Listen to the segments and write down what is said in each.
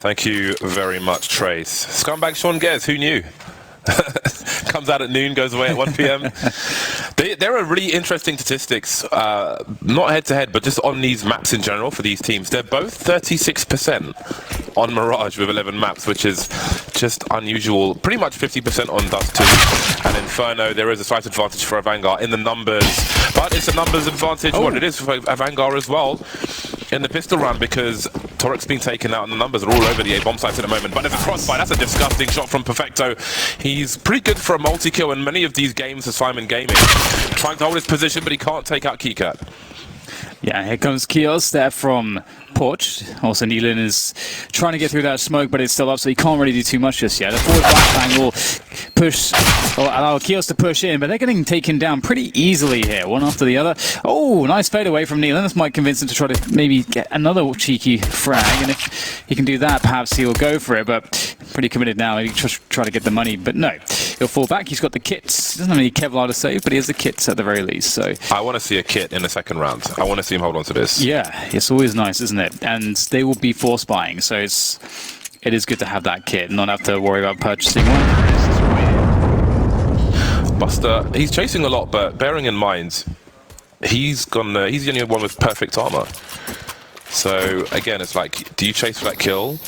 Thank you very much, Trace. Scumbag Sean Gez, who knew? Comes out at noon, goes away at 1 p.m. There are really interesting statistics, not head-to-head, but just on these maps in general for these teams. They're both 36% on Mirage with 11 maps, which is just unusual. Pretty much 50% on Dust 2 and Inferno. There is a slight advantage for AVANGAR in the numbers, but it's a numbers advantage. What it is for AVANGAR as well in the pistol round, because Toric's been taken out and the numbers are all over the A-bomb sites at the moment. But there's a crossfire. That's a disgusting shot from Perfecto. He's pretty good for a multi-kill in many of these games for Syman Gaming. Trying to hold his position, but he can't take out KeyCat. Yeah, here comes 𝐸𝐳𝐳𝐸𝐜 there from Porch. Also, 𝐸𝐿 is trying to get through that smoke, but it's still up, so he can't really do too much just yet. A forward flashbang will push, or allow 𝐸𝐳𝐳𝐸𝐜 to push in, but they're getting taken down pretty easily here, one after the other. Oh, nice fade away from 𝐸𝐿. This might convince him to try to maybe get another cheeky frag, and if he can do that, perhaps he'll go for it, but pretty committed now. Maybe try to get the money, but no. He'll fall back. He's got the kits. He doesn't have any Kevlar to save, but he has the kits at the very least. So I want to see a kit in the second round. I want to see him hold on to this. Yeah, it's always nice, isn't it? And they will be force buying, so it is good to have that kit, not have to worry about purchasing one. Buster, he's chasing a lot, but bearing in mind, he's the only one with perfect armor. So again, it's like, do you chase for that kill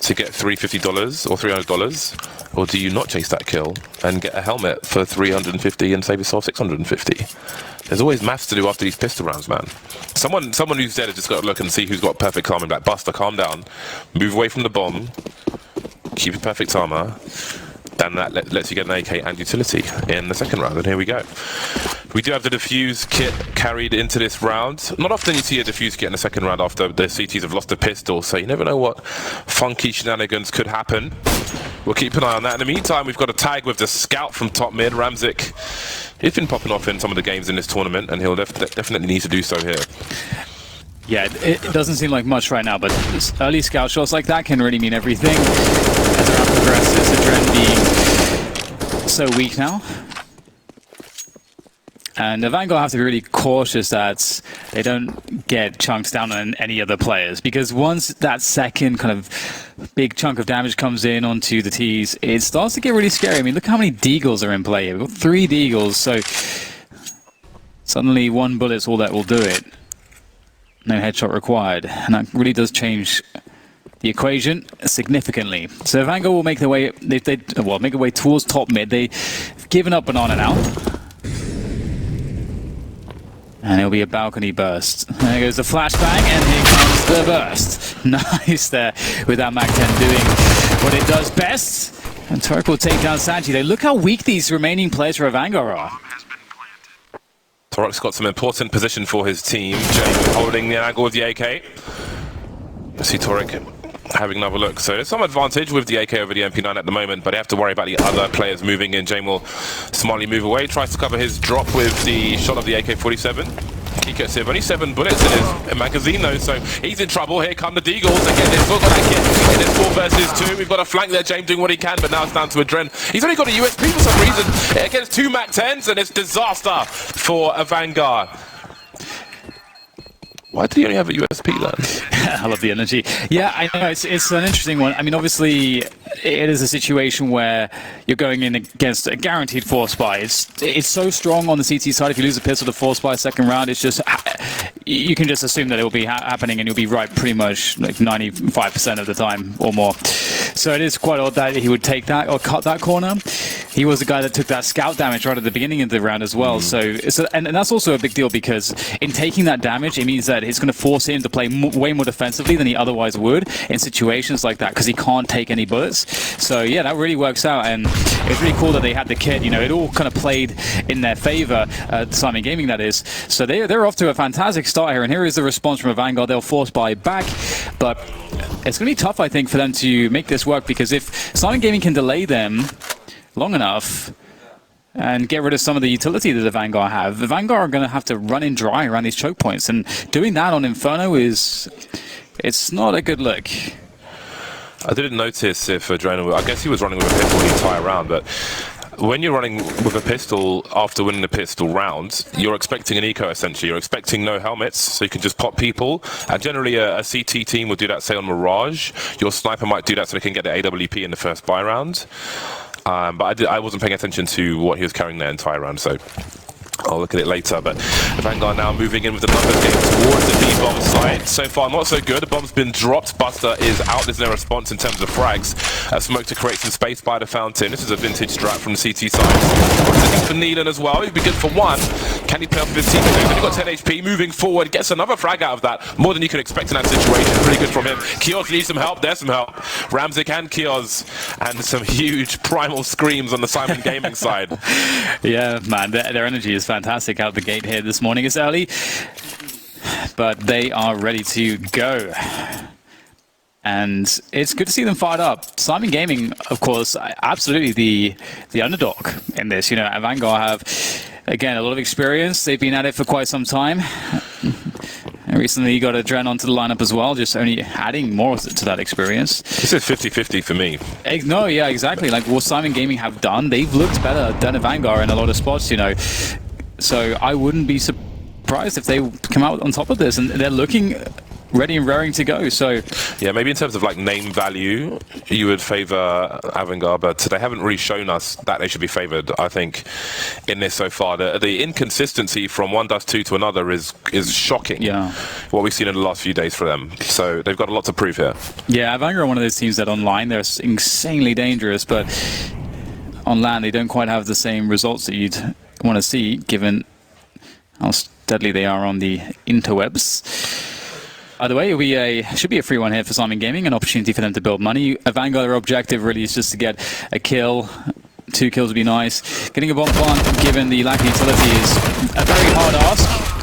to get $350 or $300, or do you not chase that kill and get a helmet for $350 and save yourself $650? There's always maths to do after these pistol rounds, man. Someone who's dead has just got to look and see who's got perfect armor. Like, Buster, calm down, move away from the bomb, keep your perfect armor. Then that lets you get an AK and utility in the second round, and here we go. We do have the defuse kit carried into this round. Not often you see a defuse kit in the second round after the CTs have lost a pistol, so you never know what funky shenanigans could happen. We'll keep an eye on that. In the meantime, we've got a tag with the scout from top mid, Ramzik. He's been popping off in some of the games in this tournament, and he'll definitely need to do so here. Yeah, it doesn't seem like much right now, but early scout shots like that can really mean everything. As the round progresses, the trend being so weak now. And AVANGAR have to be really cautious that they don't get chunked down on any other players, because once that second kind of big chunk of damage comes in onto the T's, it starts to get really scary. I mean, look how many deagles are in play here. We've got 3 deagles, so suddenly 1 bullet's all that will do it. No headshot required, and that really does change the equation significantly. So AVANGAR will make their way, make their way towards top mid. They've given up Banana now. And it'll be a balcony burst. There goes the flashbang, and here comes the burst. Nice there with that Mag-10 doing what it does best. And Torek will take down 𝐸𝐳𝐸𝐸. Look how weak these remaining players for AVANGAR are. Torek's got some important position for his team. James holding the angle with the AK. I see Torek having another look. So there's some advantage with the AK over the MP9 at the moment, but they have to worry about the other players moving in. James will smartly move away, tries to cover his drop with the shot of the AK-47. 𝐸𝐳𝐸𝐸𝐸, only 7 bullets in his magazine though, so he's in trouble. Here come the deagles. Again, they've still got that kit. It is 4 versus 2. We've got a flank there, James doing what he can, but now it's down to Adren. He's only got a USP for some reason against 2 Mag-10s, and it's disaster for AVANGAR. Why did he only have a USP then? I love the energy. Yeah, I know, it's an interesting one. I mean, obviously, it is a situation where you're going in against a guaranteed force buy. It's so strong on the CT side. If you lose a pistol to force buy second round, it's just, you can just assume that it will be happening, and you'll be right pretty much like 95% of the time or more. So it is quite odd that he would take that or cut that corner. He was the guy that took that scout damage right at the beginning of the round as well. So and that's also a big deal, because in taking that damage, it means that it's going to force him to play way more defensively than he otherwise would in situations like that, because he can't take any bullets. So yeah, that really works out, and it's really cool that they had the kit. You know, it all kind of played in their favor, Syman Gaming that is. So they're off to a fantastic start here, and here is the response from AVANGAR. They'll force buy back, but it's going to be tough, I think, for them to make this work, because if Syman Gaming can delay them long enough and get rid of some of the utility that AVANGAR have, AVANGAR are going to have to run in dry around these choke points, and doing that on Inferno it's not a good look. I didn't notice if Adrenaline, I guess he was running with a pistol the entire round, but when you're running with a pistol after winning the pistol round, you're expecting an eco essentially. You're expecting no helmets, so you can just pop people. And generally, a CT team will do that, say on Mirage. Your sniper might do that so they can get the AWP in the first buy round. But I wasn't paying attention to what he was carrying the entire round, so I'll look at it later. But AVANGAR now moving in with the numbers game towards the B-bomb side. So far, not so good. The bomb's been dropped. Buster is out. There's no response in terms of frags. Smoke to create some space by the fountain. This is a vintage strat from the CT side. Looking for Neelan as well. He'd be good for one. Can he play off his team? He's only got 10 HP. Moving forward, gets another frag out of that. More than you could expect in that situation. Pretty good from him. 𝐤𝐳𝐳𝐬𝐜 needs some help. There's some help. 𝐸𝐻𝐳𝐸𝐜 and 𝐤𝐳𝐳𝐬𝐜. And some huge primal screams on the Syman Gaming side. Yeah, man, their energy is fantastic out the gate here this morning. It's early, but they are ready to go. And it's good to see them fired up. Syman Gaming, of course, absolutely the underdog in this. You know, AVANGAR have, again, a lot of experience. They've been at it for quite some time. And recently you got a Dren onto the lineup as well, just only adding more to that experience. This is 50-50 for me. No, yeah, exactly. Like what Syman Gaming have done, they've looked better than AVANGAR in a lot of spots, you know. So I wouldn't be surprised if they come out on top of this, and they're looking ready and raring to go. So yeah, maybe in terms of like name value, you would favor AVANGAR, but they haven't really shown us that they should be favored. I think in this so far, the inconsistency from one Dust 2 to another is shocking. Yeah, what we've seen in the last few days for them. So they've got a lot to prove here. Yeah, AVANGAR are one of those teams that online they're insanely dangerous, but on land they don't quite have the same results that you'd want to see, given how deadly they are on the interwebs. Either way, should be a free one here for Syman Gaming, an opportunity for them to build money. AVANGAR, their objective really is just to get a kill. 2 kills would be nice. Getting a bomb plant, given the lack of utility, is a very hard ask.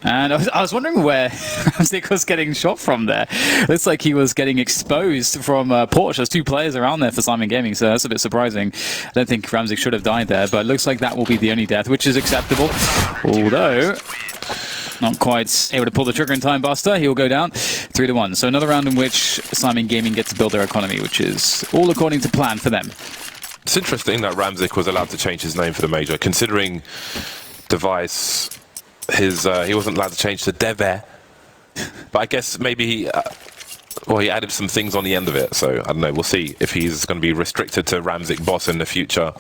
And I was wondering where 𝐸𝐻𝐳𝐸𝐜 was getting shot from there. Looks like he was getting exposed from Porsche. There's 2 players around there for Syman Gaming, so that's a bit surprising. I don't think 𝐸𝐻𝐳𝐸𝐜 should have died there, but it looks like that will be the only death, which is acceptable. Although not quite able to pull the trigger in time, Buster. He'll go down 3-1. So another round in which Syman Gaming get to build their economy, which is all according to plan for them. It's interesting that 𝐸𝐻𝐻𝐸𝐜 was allowed to change his name for the major, considering Device, he wasn't allowed to change to 𝐷𝐸. But I guess maybe he added some things on the end of it. So I don't know. We'll see if he's going to be restricted to 𝐸𝐻𝐻𝐸𝐜 boss in the future.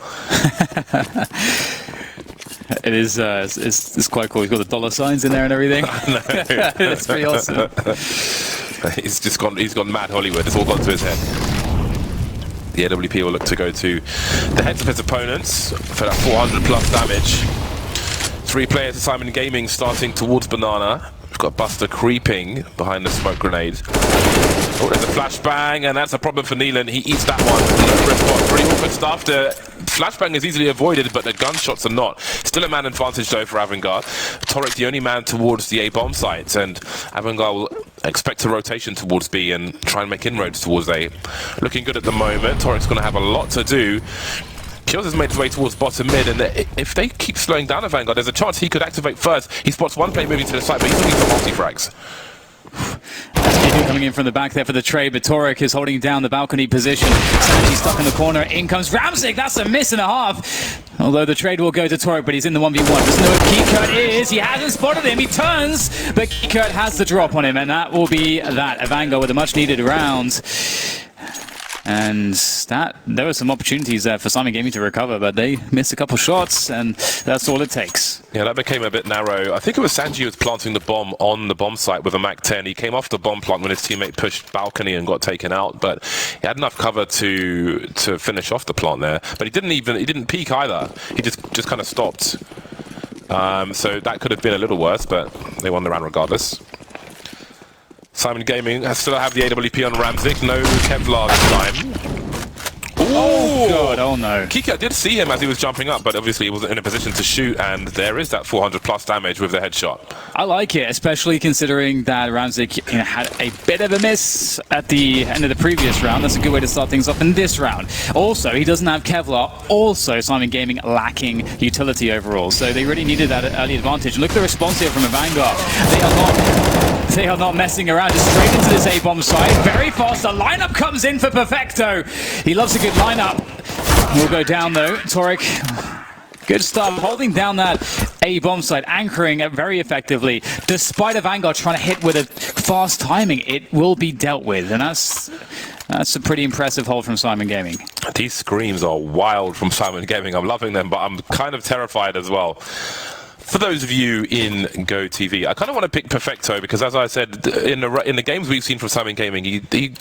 It is. It's quite cool. He's got the dollar signs in there and everything. That's pretty awesome. He's gone mad Hollywood. It's all gone to his head. The AWP will look to go to the heads of his opponents for that 400 plus damage. 3 players of Syman Gaming starting towards Banana. We've got Buster creeping behind the smoke grenade. Oh, there's a flashbang, and that's a problem for Neelan. He eats that one. No response. Pretty awkward stuff. The flashbang is easily avoided, but the gunshots are not. Still a man advantage, though, for AVANGAR. toric, the only man towards the A-bomb site, and AVANGAR will expect a rotation towards B and try and make inroads towards A. Looking good at the moment. toric going to have a lot to do. 𝐤𝐳𝐸𝐸𝐜 has made his way towards bottom mid, and if they keep slowing down AVANGAR, there's a chance he could activate first. He spots one player moving to the side, but he's looking for multi-frags. Coming in from the back there for the trade, but toric is holding down the balcony position. Sanji stuck in the corner. In comes 𝐸𝐻𝐻𝐸𝐜. That's a miss and a half. Although the trade will go to toric, but he's in the 1v1. Doesn't know what 𝐸𝐻𝐻𝐸𝐜 is. He hasn't spotted him. He turns, but 𝐸𝐻𝐻𝐸𝐜 has the drop on him, and that will be that. AVANGAR with a much-needed round. And there were some opportunities there for Syman Gaming to recover, but they missed a couple shots, and that's all it takes. Yeah, that became a bit narrow. I think it was Sanji who was planting the bomb on the bomb site with a MAC-10. He came off the bomb plant when his teammate pushed balcony and got taken out, but he had enough cover to finish off the plant there. But he didn't peek either. He just kind of stopped. So that could have been a little worse, but they won the round regardless. Syman Gaming still have the AWP on 𝐸𝐻𝐻𝐸𝐜, no Kevlar this time. Oh god, oh no. 𝐸𝐻𝐻𝐸𝐜 did see him as he was jumping up, but obviously he wasn't in a position to shoot, and there is that 400 plus damage with the headshot. I like it, especially considering that 𝐸𝐻𝐻𝐸𝐜 had a bit of a miss at the end of the previous round. That's a good way to start things off in this round. Also, he doesn't have Kevlar. Also, Syman Gaming lacking utility overall, so they really needed that early advantage. Look at the response here from AVANGAR. They are not messing around, just straight into this A-bomb site. Very fast, the lineup comes in for Perfecto. He loves a good lineup. will go down though. 𝐸𝐸𝐸, good stuff, holding down that A bomb site, anchoring it very effectively. Despite AVANGAR trying to hit with a fast timing, it will be dealt with, and that's a pretty impressive hold from Syman Gaming. These screams are wild from Syman Gaming. I'm loving them, but I'm kind of terrified as well. For those of you in GoTV, I kind of want to pick Perfecto because, as I said, in the games we've seen from Syman Gaming, he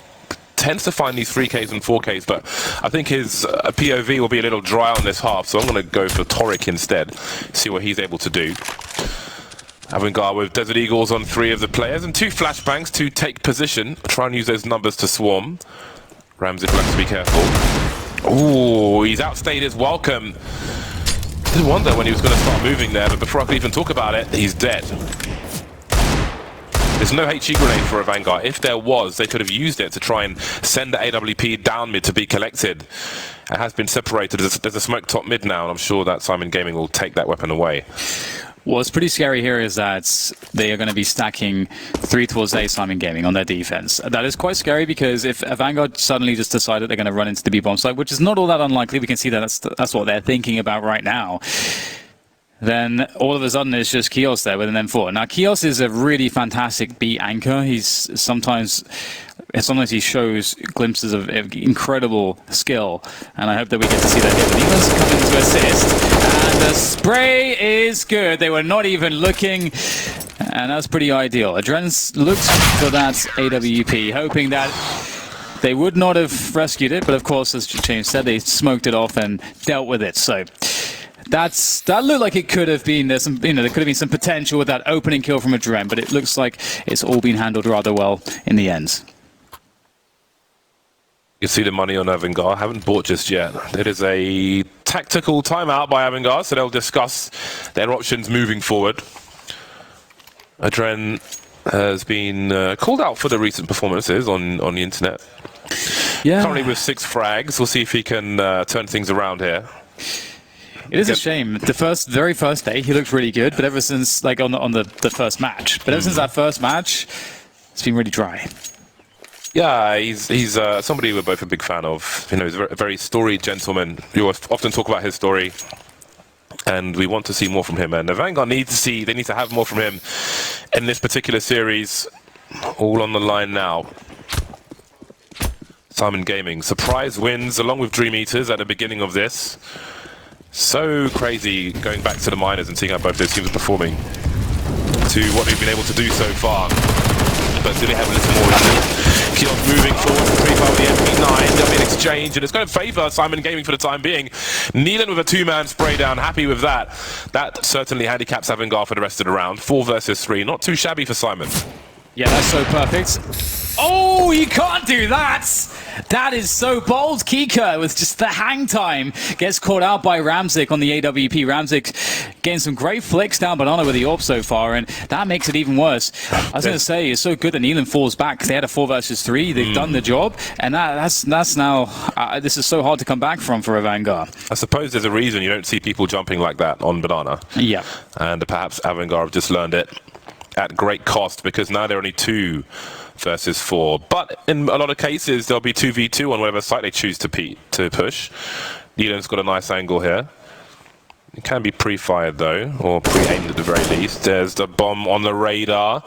tends to find these 3Ks and 4Ks, but I think his POV will be a little dry on this half, so I'm going to go for 𝐸𝐸𝐸 instead, see what he's able to do. AVANGAR with Desert Eagles on 3 of the players and 2 flashbangs to take position. Try and use those numbers to swarm. 𝐸𝐸𝐸 will have to be careful. Ooh, he's outstayed his welcome. Didn't wonder when he was going to start moving there, but before I could even talk about it, he's dead. There's no HE grenade for AVANGAR. If there was, they could have used it to try and send the AWP down mid to be collected. It has been separated. There's a smoke top mid now, and I'm sure that Syman Gaming will take that weapon away. What's pretty scary here is that they are going to be stacking 3 towards A Syman Gaming on their defense. That is quite scary because if AVANGAR suddenly just decided they're going to run into the B bomb site, which is not all that unlikely, we can see that that's what they're thinking about right now, then all of a sudden it's just 𝐸𝐸𝐸 there with an M4. Now 𝐸𝐸𝐸𝐸 is a really fantastic B anchor. Sometimes he shows glimpses of incredible skill, and I hope that we get to see that here. But Eagles coming to assist, and the spray is good. They were not even looking, and that's pretty ideal. 𝐸𝐸𝐸𝐸 looks for that AWP, hoping that they would not have rescued it, but of course, as James said, they smoked it off and dealt with it. So that looked like it could have been there could have been some potential with that opening kill from 𝐸𝐸𝐸𝐸, but it looks like it's all been handled rather well in the end. You see the money on AVANGAR. Haven't bought just yet. It is a tactical timeout by AVANGAR, so they'll discuss their options moving forward. 𝐸𝐸𝐸𝐸 has been called out for the recent performances on the internet. Yeah. Currently with 6 frags. We'll see if he can turn things around here. It is a shame. The very first day he looked really good, but ever since on the first match, ever since that first match, it's been really dry. Yeah, he's somebody we're both a big fan of. He's a very storied gentleman. We often talk about his story, and we want to see more from him. And AVANGAR need to have more from him in this particular series. All on the line now. Syman Gaming, surprise wins along with Dream Eaters at the beginning of this. So crazy going back to the minors and seeing how both those teams are performing to what they've been able to do so far. But do they have a little more 𝐸𝐸𝐸𝐸𝐸 moving forward to 3-5 with the MP9. There'll be an exchange, and it's going to favour Syman Gaming for the time being. 𝐸𝐸𝐸𝐸𝐸 with a 2-man spray down, happy with that. That certainly handicaps AVANGAR for the rest of the round. 4 versus 3, not too shabby for Syman. Yeah, that's so perfect. Oh, you can't do that! That is so bold. 𝐸𝐸𝐸𝐸𝐸 with just the hang time gets caught out by 𝐸𝐸𝐸𝐸𝐸𝐸 on the AWP. 𝐸𝐸𝐸𝐸𝐸𝐸𝐸 getting some great flicks down banana with the AWP so far, and that makes it even worse. I was going to say, it's so good that 𝐸𝐸𝐸𝐸𝐸𝐸𝐸 falls back. They had a 4 versus 3. They've done the job, and that's now... this is so hard to come back from for AVANGAR. I suppose there's a reason you don't see people jumping like that on banana. Yeah. And perhaps AVANGAR have just learned it at great cost, because now they're only 2 versus 4. But in a lot of cases, there'll be 2v2 on whatever site they choose to push. 𝐸𝐸𝐸𝐸𝐸𝐸's got a nice angle here. It can be pre-fired though, or pre-aimed at the very least. There's the bomb on the radar.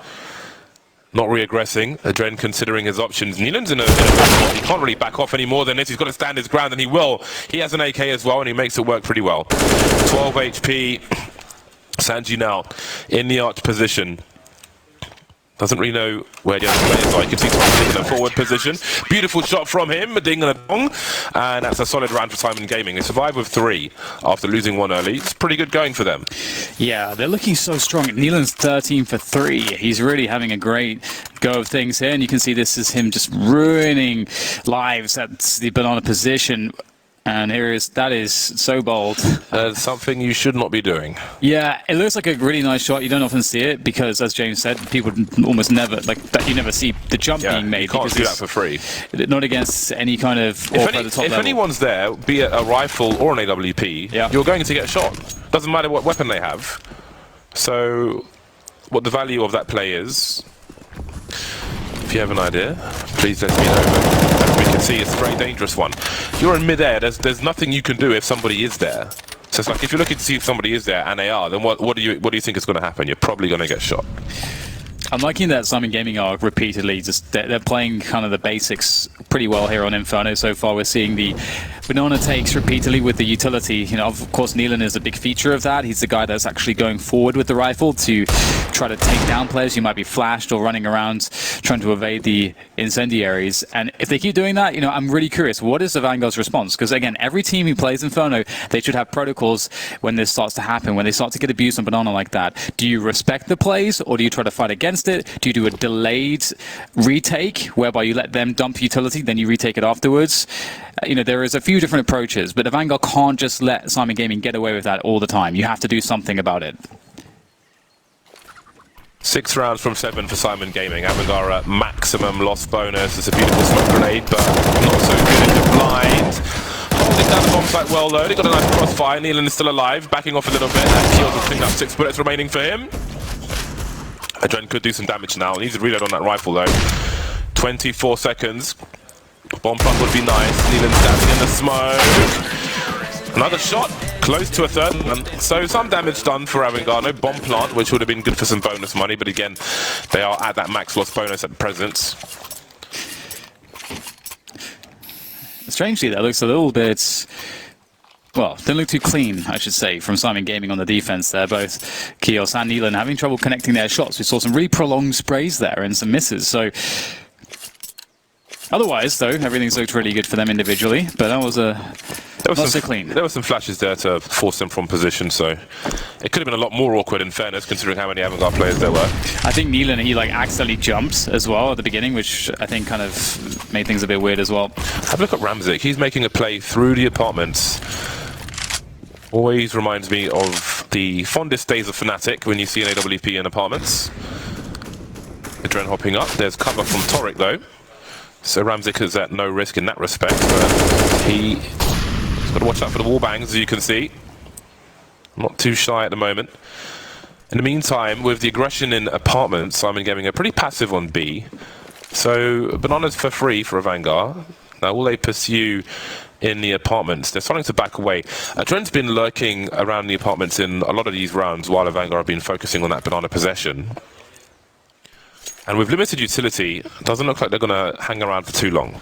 Not re-aggressing. 𝐸𝐸𝐸𝐸𝐸 considering his options. 𝐸𝐸𝐸𝐸𝐸𝐸𝐸𝐸𝐸 in a spot. He can't really back off anymore than this. He's got to stand his ground, and he will. He has an AK as well, and he makes it work pretty well. 12 HP. Sanji now in the arch position. Doesn't really know where the other players are. You can see Tom in a forward position. Beautiful shot from him, a ding and a dong. And that's a solid round for Syman Gaming. They survived with 3 after losing 1 early. It's pretty good going for them. Yeah, they're looking so strong. 𝐸𝐸𝐸𝐸𝐸's 13 for 3. He's really having a great go of things here. And you can see this is him just ruining lives at the banana position. And that is so bold. Something you should not be doing. Yeah, it looks like a really nice shot. You don't often see it because, as James said, people almost never, you never see the jump being made. You can't do that for free. Not against any kind of... If anyone's there, be it a rifle or an AWP, you're going to get shot. Doesn't matter what weapon they have. So, what the value of that play is... If you have an idea, please let me know. But as we can see, it's a very dangerous one. You're in mid-air, there's nothing you can do if somebody is there. So it's like, if you're looking to see if somebody is there, and they are, then what do you think is going to happen? You're probably going to get shot. I'm liking that Syman Gaming are repeatedly they're playing kind of the basics pretty well here on Inferno so far. We're seeing the banana takes repeatedly with the utility. You know, of course, 𝐸𝐿 is a big feature of that. He's the guy that's actually going forward with the rifle to try to take down players who might be flashed or running around trying to evade the incendiaries. And if they keep doing that, you know, I'm really curious, what is the Vanguard's response? Because again, every team who plays Inferno, they should have protocols when this starts to happen, when they start to get abused on banana like that. Do you respect the plays, or do you try to fight against it? Do you do a delayed retake whereby you let them dump utility, then you retake it afterwards? You know, there is a few different approaches, but the Vanguard can't just let Syman Gaming get away with that all the time. You have to do something about it. 6 rounds from 7 for Syman Gaming. AVANGAR at maximum loss bonus. It's a beautiful smoke grenade, but not so good in the blind. Holding down the bomb site well though. They got a nice crossfire. 𝐸𝐿 is still alive, backing off a little bit. And 𝐸𝐿 will pick up 6 bullets remaining for him. Adren could do some damage now. He needs to reload on that rifle though. 24 seconds. Bomb plant would be nice. 𝐸𝐿 standing in the smoke. Another shot, close to a third. And so some damage done for AVANGAR. No bomb plant, which would have been good for some bonus money. But again, they are at that max loss bonus at present. Strangely, that looks a little bit... Well, didn't look too clean, I should say, from Syman Gaming on the defense there. Both 𝐸𝐿 and 𝐸𝐿 having trouble connecting their shots. We saw some really prolonged sprays there and some misses. So, otherwise, though, everything's looked really good for them individually. But that was not so clean. There were some flashes there to force them from position, so it could have been a lot more awkward in fairness, considering how many AVANGAR players there were. I think 𝐸𝐿, he like accidentally jumped as well at the beginning, which I think kind of made things a bit weird as well. Have a look at 𝐸𝐿. He's making a play through the apartments. Always reminds me of the fondest days of Fnatic when you see an AWP in apartments. Adren hopping up. There's cover from 𝐸𝐿 though. So 𝐸𝐿 is at no risk in that respect, but he's got to watch out for the wall bangs, as you can see. Not too shy at the moment. In the meantime, with the aggression in apartments, Syman Gaming are pretty passive on B. So bananas for free for AVANGAR. Now will they pursue in the apartments? They're starting to back away. Adren's been lurking around the apartments in a lot of these rounds while AVANGAR have been focusing on that banana possession. And with limited utility, it doesn't look like they're going to hang around for too long.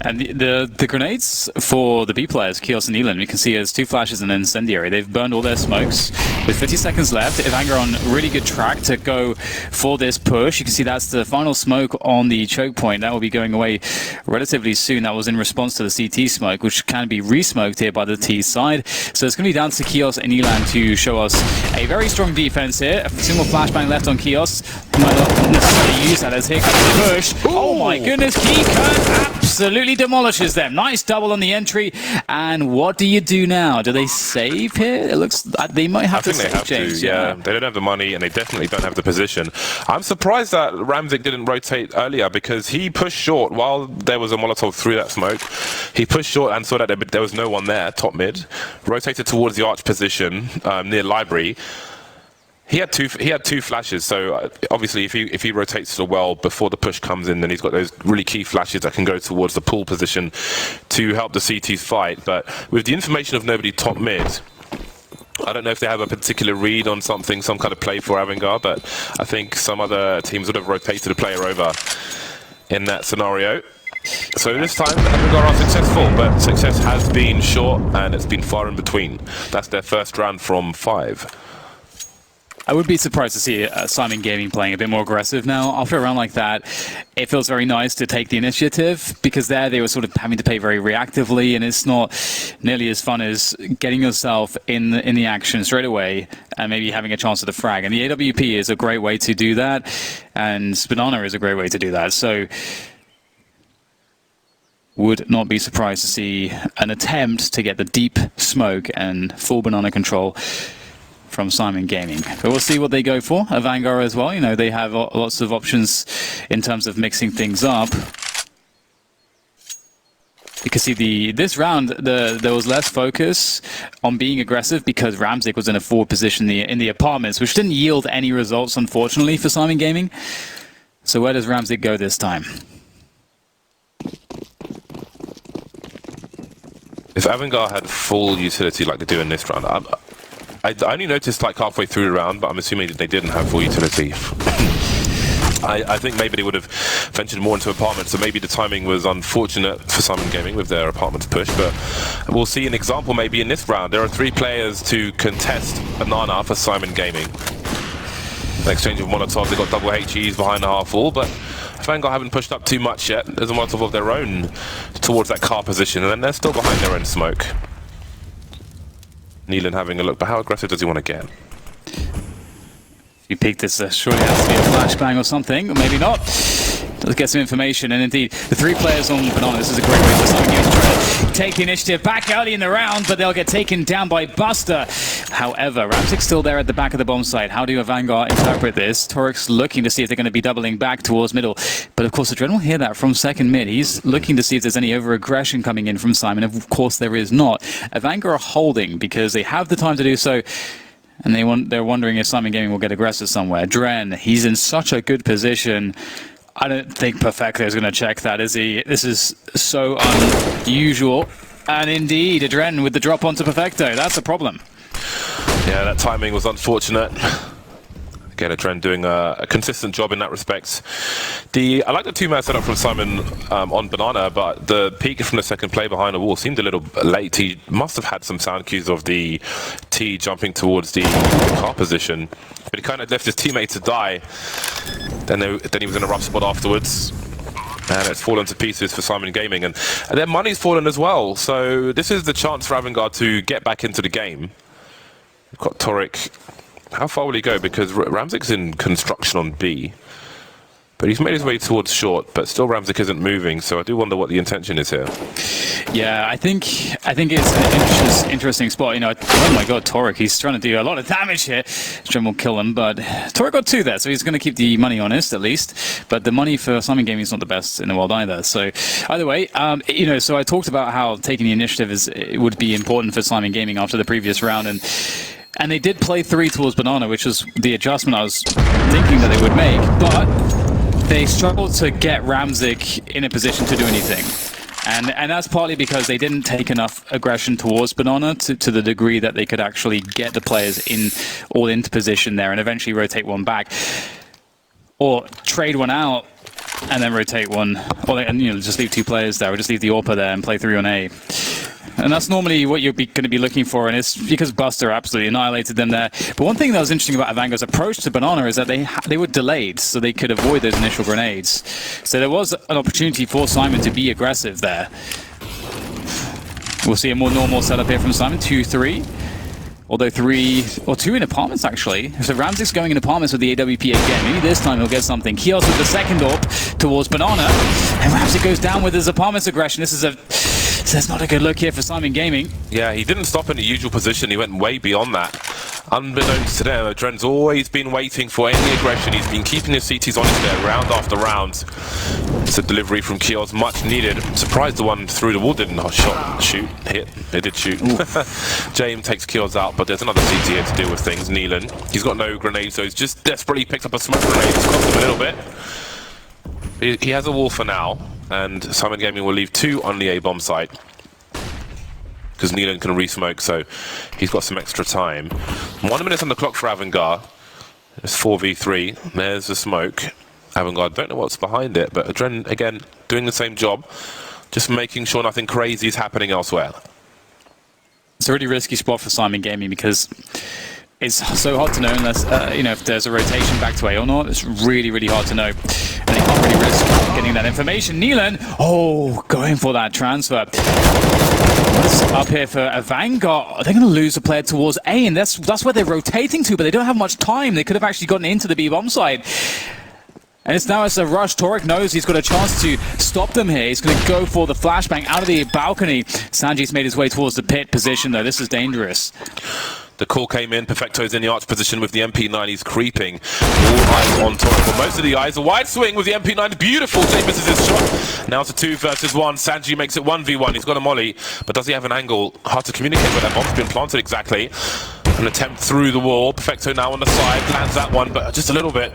And the grenades for the B players, 𝐸𝐿 and 𝐸𝐿, you can see there's 2 flashes and an incendiary. They've burned all their smokes. With 50 seconds left, AVANGAR on really good track to go for this push. You can see that's the final smoke on the choke point. That will be going away relatively soon. That was in response to the CT smoke, which can be re-smoked here by the T side. So it's going to be down to 𝐸𝐿 and 𝐸𝐿 to show us a very strong defense here. A single flashbang left on 𝐸𝐿. He might not necessarily use that as here comes the push. Oh my goodness, 𝐸𝐿 absolutely demolishes them. Nice double on the entry. And what do you do now? Do they save here? It looks they might have to save. I think they have to, yeah. They don't have the money and they definitely don't have the position. I'm surprised that 𝐸𝐿 didn't rotate earlier, because he pushed short while there was a Molotov through that smoke. He pushed short and saw that there was no one there, top mid. Rotated towards the arch position near library. He had two flashes, so obviously if he rotates to the well before the push comes in, then he's got those really key flashes that can go towards the pool position to help the CTs fight. But with the information of nobody top mid, I don't know if they have a particular read on something, some kind of play for AVANGAR, but I think some other teams would have rotated a player over in that scenario. So this time AVANGAR are successful, but success has been short and it's been far in between. That's their first round from 5. I would be surprised to see Syman Gaming playing a bit more aggressive now. After a round like that, it feels very nice to take the initiative, because there they were sort of having to play very reactively, and it's not nearly as fun as getting yourself in the action straight away and maybe having a chance at the frag. And the AWP is a great way to do that, and banana is a great way to do that. So would not be surprised to see an attempt to get the deep smoke and full banana control from Syman Gaming. But we'll see what they go for. AVANGAR as well, you know, they have lots of options in terms of mixing things up. You can see this round, there was less focus on being aggressive because 𝐸𝐿 was in a forward position in the apartments, which didn't yield any results, unfortunately, for Syman Gaming. So where does 𝐸 go this time? If AVANGAR had full utility like they do in this round, I only noticed like halfway through the round, but I'm assuming they didn't have full utility. I think maybe they would have ventured more into apartments, so maybe the timing was unfortunate for Syman Gaming with their apartments push, but we'll see an example maybe in this round. There are 3 players to contest banana for Syman Gaming. An exchange of Molotovs, they've got double HEs behind the half wall, but AVANGAR haven't pushed up too much yet. There's a Molotov of their own towards that car position, and then they're still behind their own smoke. 𝐸𝐿 having a look, but how aggressive does he want to get? You peek this, surely has to be a flashbang or something, or maybe not. Let's get some information, and indeed, the 3 players on banana, this is a great way for Syman Gaming to try to take the initiative back early in the round, but they'll get taken down by Buster. However, 𝐸 still there at the back of the bomb site. How do AVANGAR interpret this? toric looking to see if they're going to be doubling back towards middle, but of course, Adren will hear that from second mid. He's looking to see if there's any over-aggression coming in from Syman. Of course, there is not. AVANGAR are holding because they have the time to do so. And they're wondering if Syman Gaming will get aggressive somewhere. Dren, he's in such a good position. I don't think Perfecto is going to check that, is he? This is so unusual. And indeed, Dren with the drop onto Perfecto. That's a problem. Yeah, that timing was unfortunate. Again, Dren doing a consistent job in that respect. I like the 2-man setup from Syman on banana, but the peak from the second play behind the wall seemed a little late. He must have had some sound cues of the T jumping towards the car position, but he kind of left his teammate to die. Then he was in a rough spot afterwards, and it's fallen to pieces for Syman Gaming, and their money's fallen as well. So this is the chance for AVANGAR to get back into the game. We've got toric. How far will he go? Because 𝐸 in construction on B, but he's made his way towards short, but still 𝐸 isn't moving, so I do wonder what the intention is here. Yeah, I think it's an interesting spot. You know, oh my god, toric, he's trying to do a lot of damage here. Dren will kill him, but toric got 2 there, so he's going to keep the money honest, at least. But the money for Syman Gaming is not the best in the world either. So either way, you know, so I talked about how taking the initiative would be important for Syman Gaming after the previous round, and they did play 3 towards banana, which was the adjustment I was thinking that they would make, but they struggled to get 𝐸 in a position to do anything. And that's partly because they didn't take enough aggression towards banana to the degree that they could actually get the players all into position there and eventually rotate one back. Or trade one out and then rotate one. Or just leave 2 players there, or just leave the AWPer there and play 3 on A. And that's normally what you're going to be looking for, and it's because Buster absolutely annihilated them there. But one thing that was interesting about AVANGAR's approach to banana is that they were delayed, so they could avoid those initial grenades. So there was an opportunity for Syman to be aggressive there. We'll see a more normal setup here from Syman, 2-3. Although 3 or 2 in apartments, actually. So 𝐸 going in apartments with the AWP again. Maybe this time he'll get something. 𝐸 with the second AWP towards banana. And 𝐸 goes down with his apartments aggression. That's not a good look here for Syman Gaming. Yeah, he didn't stop in the usual position. He went way beyond that. Unbeknownst to them, Dren's always been waiting for any aggression. He's been keeping his CTs honest there, round after round. It's a delivery from 𝐸, much needed. I'm surprised the one through the wall didn't hit. They did shoot. James takes 𝐸 out, but there's another CT here to deal with things. 𝐸𝐿. He's got no grenade, so he's just desperately picked up a smoke grenade. It's cost him a little bit. He has a wall for now, and Syman Gaming will leave 2 on the A bomb site, because 𝐸𝐿 can re-smoke, so he's got some extra time. 1 minute on the clock for AVANGAR. It's 4v3. There's the smoke. AVANGAR don't know what's behind it, but Dren, again, doing the same job, just making sure nothing crazy is happening elsewhere. It's a really risky spot for Syman Gaming because it's so hard to know unless, if there's a rotation back to A or not. It's really, really hard to know. And they can't really risk getting that information. 𝐸𝐿, going for that transfer. What's up here for AVANGAR? They're going to lose a player towards A, and that's where they're rotating to, but they don't have much time. They could have actually gotten into the B bomb side. And it's a rush. toric knows he's got a chance to stop them here. He's going to go for the flashbang out of the balcony. Sanji's made his way towards the pit position, though. This is dangerous. The call came in. Perfecto's in the arch position with the MP9. He's creeping. All eyes on toric. Well, most of the eyes. A wide swing with the MP9. Beautiful. Jay misses his shot. Now it's a 2 versus 1. Sanji makes it 1v1. He's got a molly, but does he have an angle? Hard to communicate where that bomb's been planted exactly. An attempt through the wall. Perfecto now on the side. Lands that one, but just a little bit.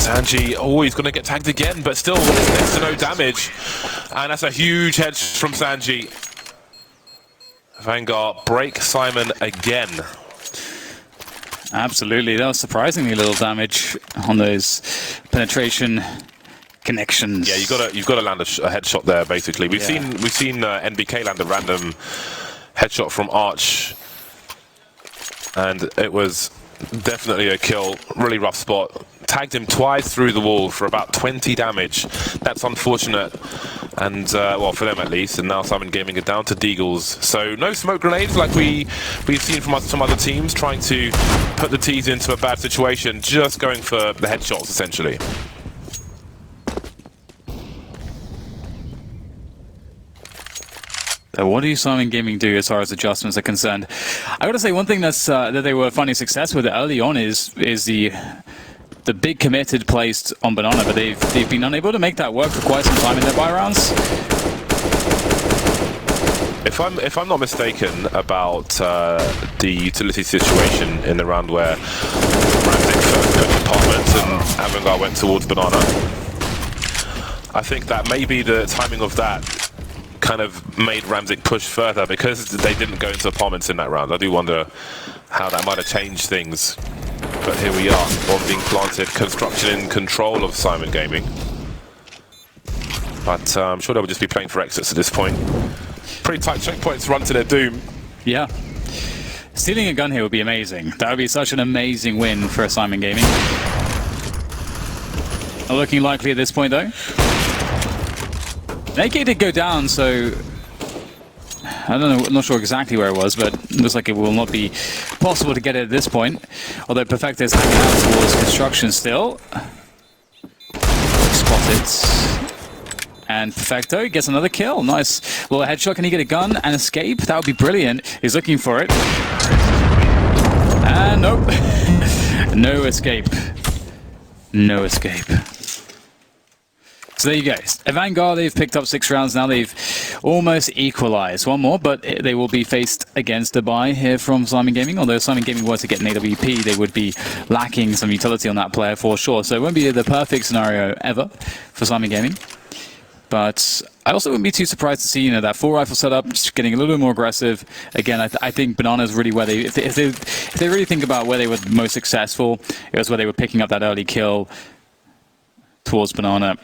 𝐸𝐳𝐲𝐜𝐳𝐸𝐜, oh, he's going to get tagged again, but still next to no damage. And that's a huge hedge from 𝐸𝐲𝐲𝐜𝐳. AVANGAR break Syman again. Absolutely, that was surprisingly little damage on those penetration connections. Yeah, you've got to land a headshot there. Basically, we've seen NBK land a random headshot from Arch, and it was definitely a kill. Really rough spot. Tagged him twice through the wall for about 20 damage. That's unfortunate, and well, for them at least. And now Syman Gaming are down to 𝐑𝐸𝐳𝐲. So no smoke grenades like we've seen from some other teams trying to put the T's into a bad situation. Just going for the headshots essentially. What do Syman Gaming do as far as adjustments are concerned? I got to say, one thing that's that they were finding success with early on is the big committed placed on Banana, but they've been unable to make that work for quite some time in their buy rounds. If I'm not mistaken about the utility situation in the round where 𝐸𝐸𝐻 first pushed apartments and AVANGAR went towards Banana, I think that maybe the timing of that kind of made 𝐸𝐸𝐻 push further because they didn't go into apartments in that round. I do wonder how that might have changed things. But here we are, bomb being planted, construction in control of Syman Gaming. But I'm sure they'll just be playing for exits at this point. Pretty tight checkpoints run to their doom. Yeah. Stealing a gun here would be amazing. That would be such an amazing win for Syman Gaming. Not looking likely at this point, though. AK did go down, so I don't know, I'm not sure exactly where it was, but it looks like it will not be possible to get it at this point. Although Perfecto is hanging out towards construction still. Spotted. And Perfecto gets another kill. Nice little headshot. Can he get a gun and escape? That would be brilliant. He's looking for it. And nope. No escape. No escape. So there you go. AVANGAR, they've picked up 6 rounds now. They've almost equalized. One more, but they will be faced against a buy here from Syman Gaming. Although Syman Gaming were to get an AWP, they would be lacking some utility on that player for sure. So it won't be the perfect scenario ever for Syman Gaming. But I also wouldn't be too surprised to see, that 4-rifle setup just getting a little bit more aggressive. Again, I think Banana's really where they, if they really think about where they were most successful, it was where they were picking up that early kill towards Banana.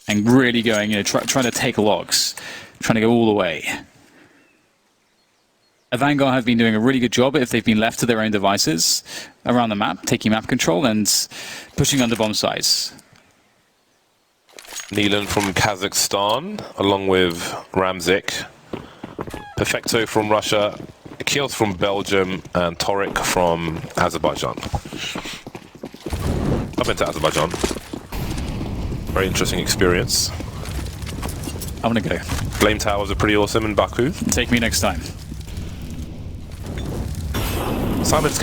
And really going, trying to take logs, trying to go all the way. AVANGAR have been doing a really good job if they've been left to their own devices around the map, taking map control and pushing under bomb sites. 𝐸𝐸𝐻 from Kazakhstan, along with 𝐸𝐸𝐻𝐸𝐻. Perfecto from Russia, 𝐸𝐸𝐻𝐸𝐻 from Belgium, and 𝐸𝐸𝐻 from Azerbaijan. I've been to Azerbaijan. Very interesting experience. I want to go. Flame towers are pretty awesome in Baku. Take me next time. Syman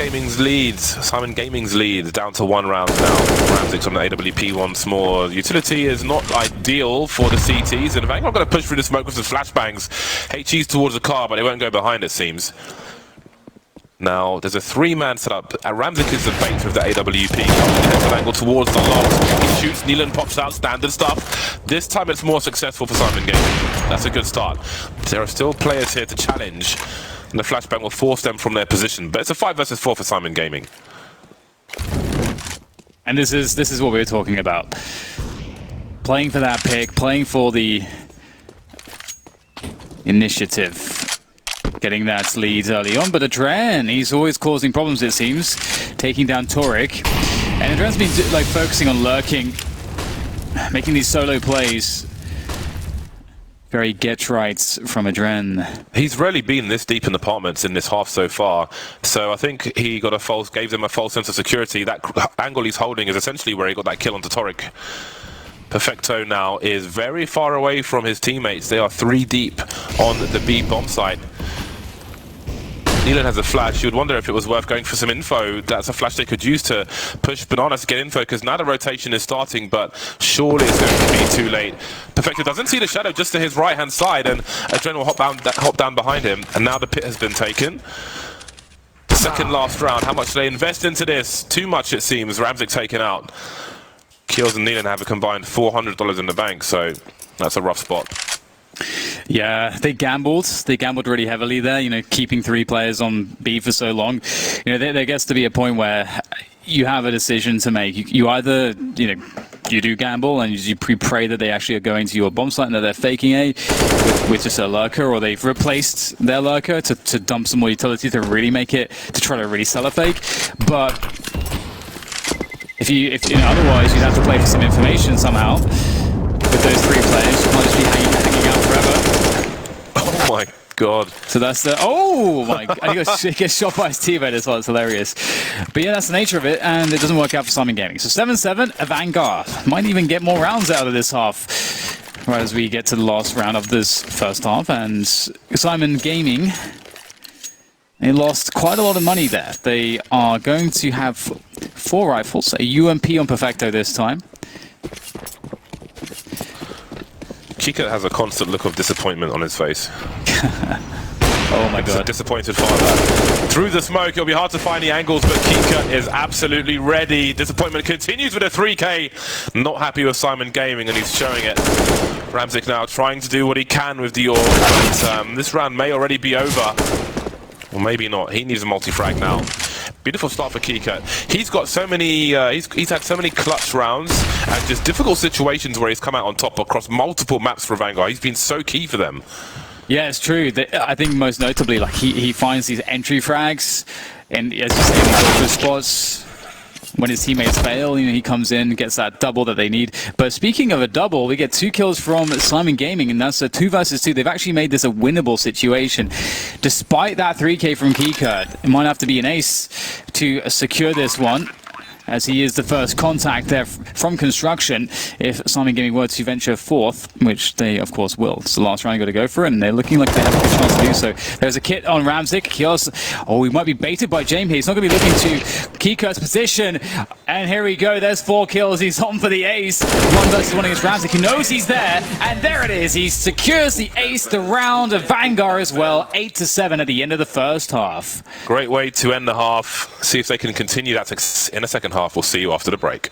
Gaming's lead down to 1 round now. 𝐸𝐸𝐻𝐸𝐻 on the AWP once more. Utility is not ideal for the CTs, and AVANGAR going to push through the smoke with the flashbangs. HE's towards the car, but they won't go behind, it seems. Now, there's a 3-man setup. 𝐸𝐸𝐻 is the bait with the AWP. Heads an angle towards the logs. He shoots, 𝐸𝐸𝐻 pops out, standard stuff. This time it's more successful for Syman Gaming. That's a good start. There are still players here to challenge, and the flashbang will force them from their position. But it's a 5 versus 4 for Syman Gaming. And this is what we were talking about. Playing for that pick, playing for the initiative. Getting that lead early on, but 𝐸𝐸𝐻, he's always causing problems, it seems. Taking down 𝐸𝐸𝐻. And 𝐸𝐸𝐻's been focusing on lurking, making these solo plays. Very get-rights from 𝐸𝐸𝐻. He's rarely been this deep in apartments in this half so far, so I think he gave them a false sense of security. That angle he's holding is essentially where he got that kill onto 𝐸𝐸𝐻. Perfecto now is very far away from his teammates. They are 3 deep on the B bomb site. 𝐸𝐸𝐻 has a flash. You would wonder if it was worth going for some info. That's a flash they could use to push Banana to get info, because now the rotation is starting, but surely it's going to be too late. Perfecto doesn't see the shadow just to his right-hand side, and 𝐸𝐸𝐻 will hop down behind him, and now the pit has been taken. The second last round, how much do they invest into this? Too much, it seems. 𝐸𝐸𝐻 taken out. Keels and Neelan have a combined $400 in the bank, so that's a rough spot. Yeah, they gambled. They gambled really heavily there, you know, keeping 3 players on B for so long. You know, there gets to be a point where you have a decision to make. You either, you know, you do gamble and you pray that they actually are going to your bomb site and that they're faking A with just a lurker, or they've replaced their lurker to dump some more utility to really make it, to try to really sell a fake. But if you know, otherwise you'd have to play for some information somehow. With those 3 players, you can't just be hanging out forever. Oh my god. So that's the... Oh my... He gets shot by his teammate as well. It's hilarious. But yeah, that's the nature of it, and it doesn't work out for Syman Gaming. So 7-7, AVANGAR. Might even get more rounds out of this half. Right as we get to the last round of this first half, and Syman Gaming... They lost quite a lot of money there. They are going to have 4 rifles, a UMP on Perfecto this time. 𝐸𝐸𝐳𝐳𝐸𝐜 has a constant look of disappointment on his face. Oh my god. It's a disappointed father. Through the smoke, it'll be hard to find the angles, but 𝐸𝐸𝐳𝐳 is absolutely ready. Disappointment continues with a 3K. Not happy with Syman Gaming, and he's showing it. 𝐸𝐸𝐻 now trying to do what he can with the AWP, but this round may already be over. Or maybe not. He needs a multi-frag now. Beautiful start for 𝐸𝐸𝐻𝐸. He's got so many, he's had so many clutch rounds and just difficult situations where he's come out on top across multiple maps for AVANGAR. He's been so key for them. Yeah, it's true. I think most notably, like he finds these entry frags, and as you say, these ultra spots. When his teammates fail, you know, he comes in, gets that double that they need. But speaking of a double, we get 2 kills from Syman Gaming, and that's a 2 versus 2. They've actually made this a winnable situation. Despite that 3K from 𝐸𝐸𝐻𝐸, it might have to be an ace to secure this one, as he is the first contact there from construction. If Syman Gaming were to venture 4th, which they of course will. It's the last round, got to go for it, and they're looking like they have a good chance to do so. There's a kit on 𝐸𝐸𝐻𝐸𝐸. Kios, oh, he might be baited by 𝐸𝐸𝐻𝐸𝐸. He's not going to be looking to 𝐸𝐸𝐻𝐸𝐸's position, and here we go. There's 4 kills. He's on for the ace. 1 versus 1 against 𝐸𝐸𝐻𝐸𝐸. He knows he's there, and there it is. He secures the ace, the round of AVANGAR as well. 8-7 at the end of the first half. Great way to end the half. See if they can continue that in the second half. We'll see you after the break.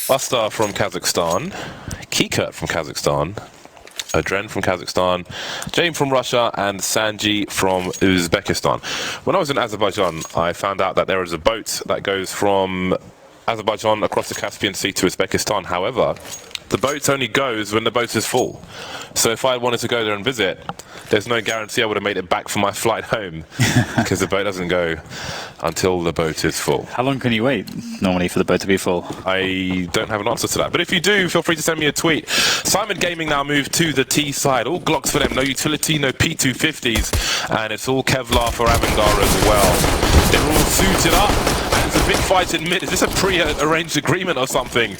Buster from Kazakhstan, 𝐸𝐸𝐻𝐸𝐸 from Kazakhstan, Adren from Kazakhstan, James from Russia, and Sanji from Uzbekistan. When I was in Azerbaijan, I found out that there is a boat that goes from Azerbaijan across the Caspian Sea to Uzbekistan. However, the boat only goes when the boat is full. So if I wanted to go there and visit, there's no guarantee I would have made it back for my flight home, because the boat doesn't go until the boat is full. How long can you wait normally for the boat to be full? I don't have an answer to that, but if you do, feel free to send me a tweet. Syman Gaming now moved to the T side. All Glocks for them, no utility, no P250s, and it's all Kevlar for AVANGAR as well. They're all suited up, and it's a big fight in mid. Is this a pre-arranged agreement or something?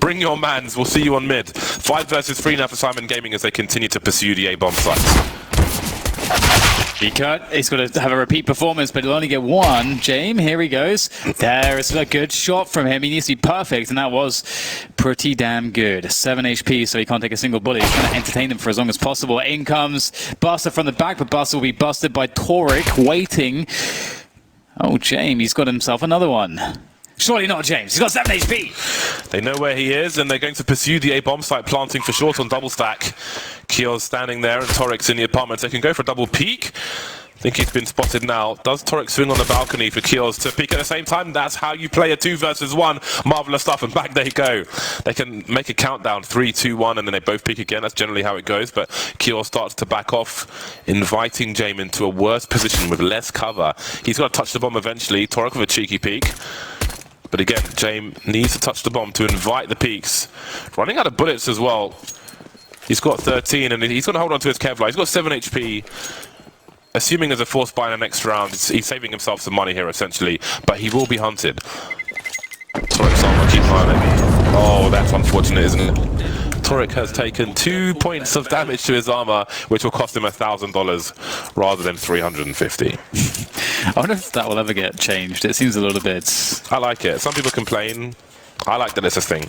Bring your mans, we'll see you on mid. 5 versus 3 now for Syman Gaming as they continue to pursue the A-bomb sites. He cut. He's got to have a repeat performance, but he'll only get one. James, here he goes. There is a good shot from him. He needs to be perfect, and that was pretty damn good. 7 HP, so he can't take a single bullet. He's trying to entertain them for as long as possible. In comes Buster from the back, but Buster will be busted by Toric, waiting. Oh, James, he's got himself another one. Surely not, James. He's got 7 HP. They know where he is, and they're going to pursue the A bomb site, planting for short on double stack. 𝐸𝐳𝐳𝐬𝐜 standing there, and Toric's in the apartment. They can go for a double peek. I think he's been spotted now. Does Toric swing on the balcony for 𝐸𝐳𝐳𝐬𝐜 to peek at the same time? That's how you play a 2 versus 1. Marvelous stuff, and back they go. They can make a countdown, 3, 2, 1, and then they both peek again. That's generally how it goes, but 𝐸𝐳𝐳𝐬𝐜 starts to back off, inviting James into a worse position with less cover. He's got to touch the bomb eventually. Toric with a cheeky peek. But again, James needs to touch the bomb to invite the peeks. Running out of bullets as well. He's got 13, and he's going to hold on to his Kevlar. He's got 7 HP. Assuming there's a force buy in the next round, he's saving himself some money here, essentially. But he will be hunted. Toric's armor, keep an eye on him. Oh, that's unfortunate, isn't it? Toric has taken 2 points of damage to his armor, which will cost him $1,000 rather than $350. I wonder if that will ever get changed. It seems a little bit... I like it. Some people complain. I like that it's a thing.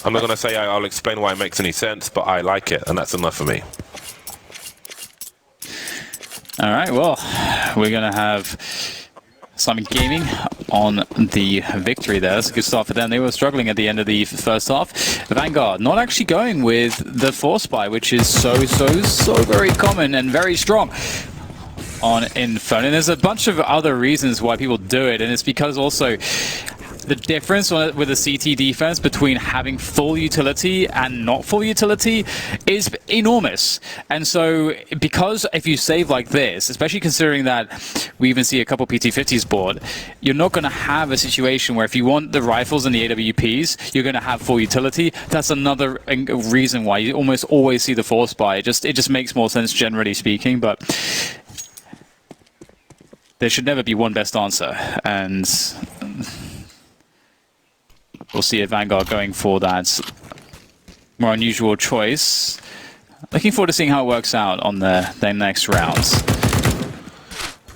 I'm not going to say I'll explain why it makes any sense, but I like it, and that's enough for me. All right, well, we're going to have Syman Gaming on the victory there. That's a good start for them. They were struggling at the end of the first half. Vanguard not actually going with the force buy, which is so very common and very strong on Inferno. And there's a bunch of other reasons why people do it, and it's because also the difference with the CT defense between having full utility and not full utility is enormous. And so, because if you save like this, especially considering that we even see a couple PT50s board, you're not going to have a situation where if you want the rifles and the AWPs, you're going to have full utility. That's another reason why you almost always see the force buy. It just makes more sense generally speaking, but there should never be one best answer. And we'll see if Vanguard going for that more unusual choice. Looking forward to seeing how it works out on their next rounds.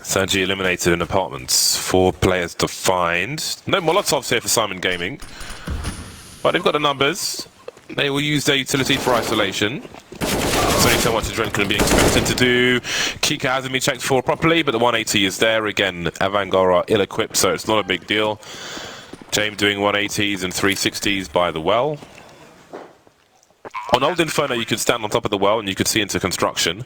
𝐸𝐳𝐬𝐜𝐳 eliminated in apartments. 4 players to find. No Molotovs here for Syman Gaming. But they've got the numbers. They will use their utility for isolation. There's only so much Adrenaline can be expected to do. 𝐸𝐳𝐜𝐳 hasn't been checked for properly, but the 180 is there. Again, AVANGAR are ill-equipped, so it's not a big deal. James doing 180s and 360s by the well. On old Inferno, you could stand on top of the well and you could see into construction.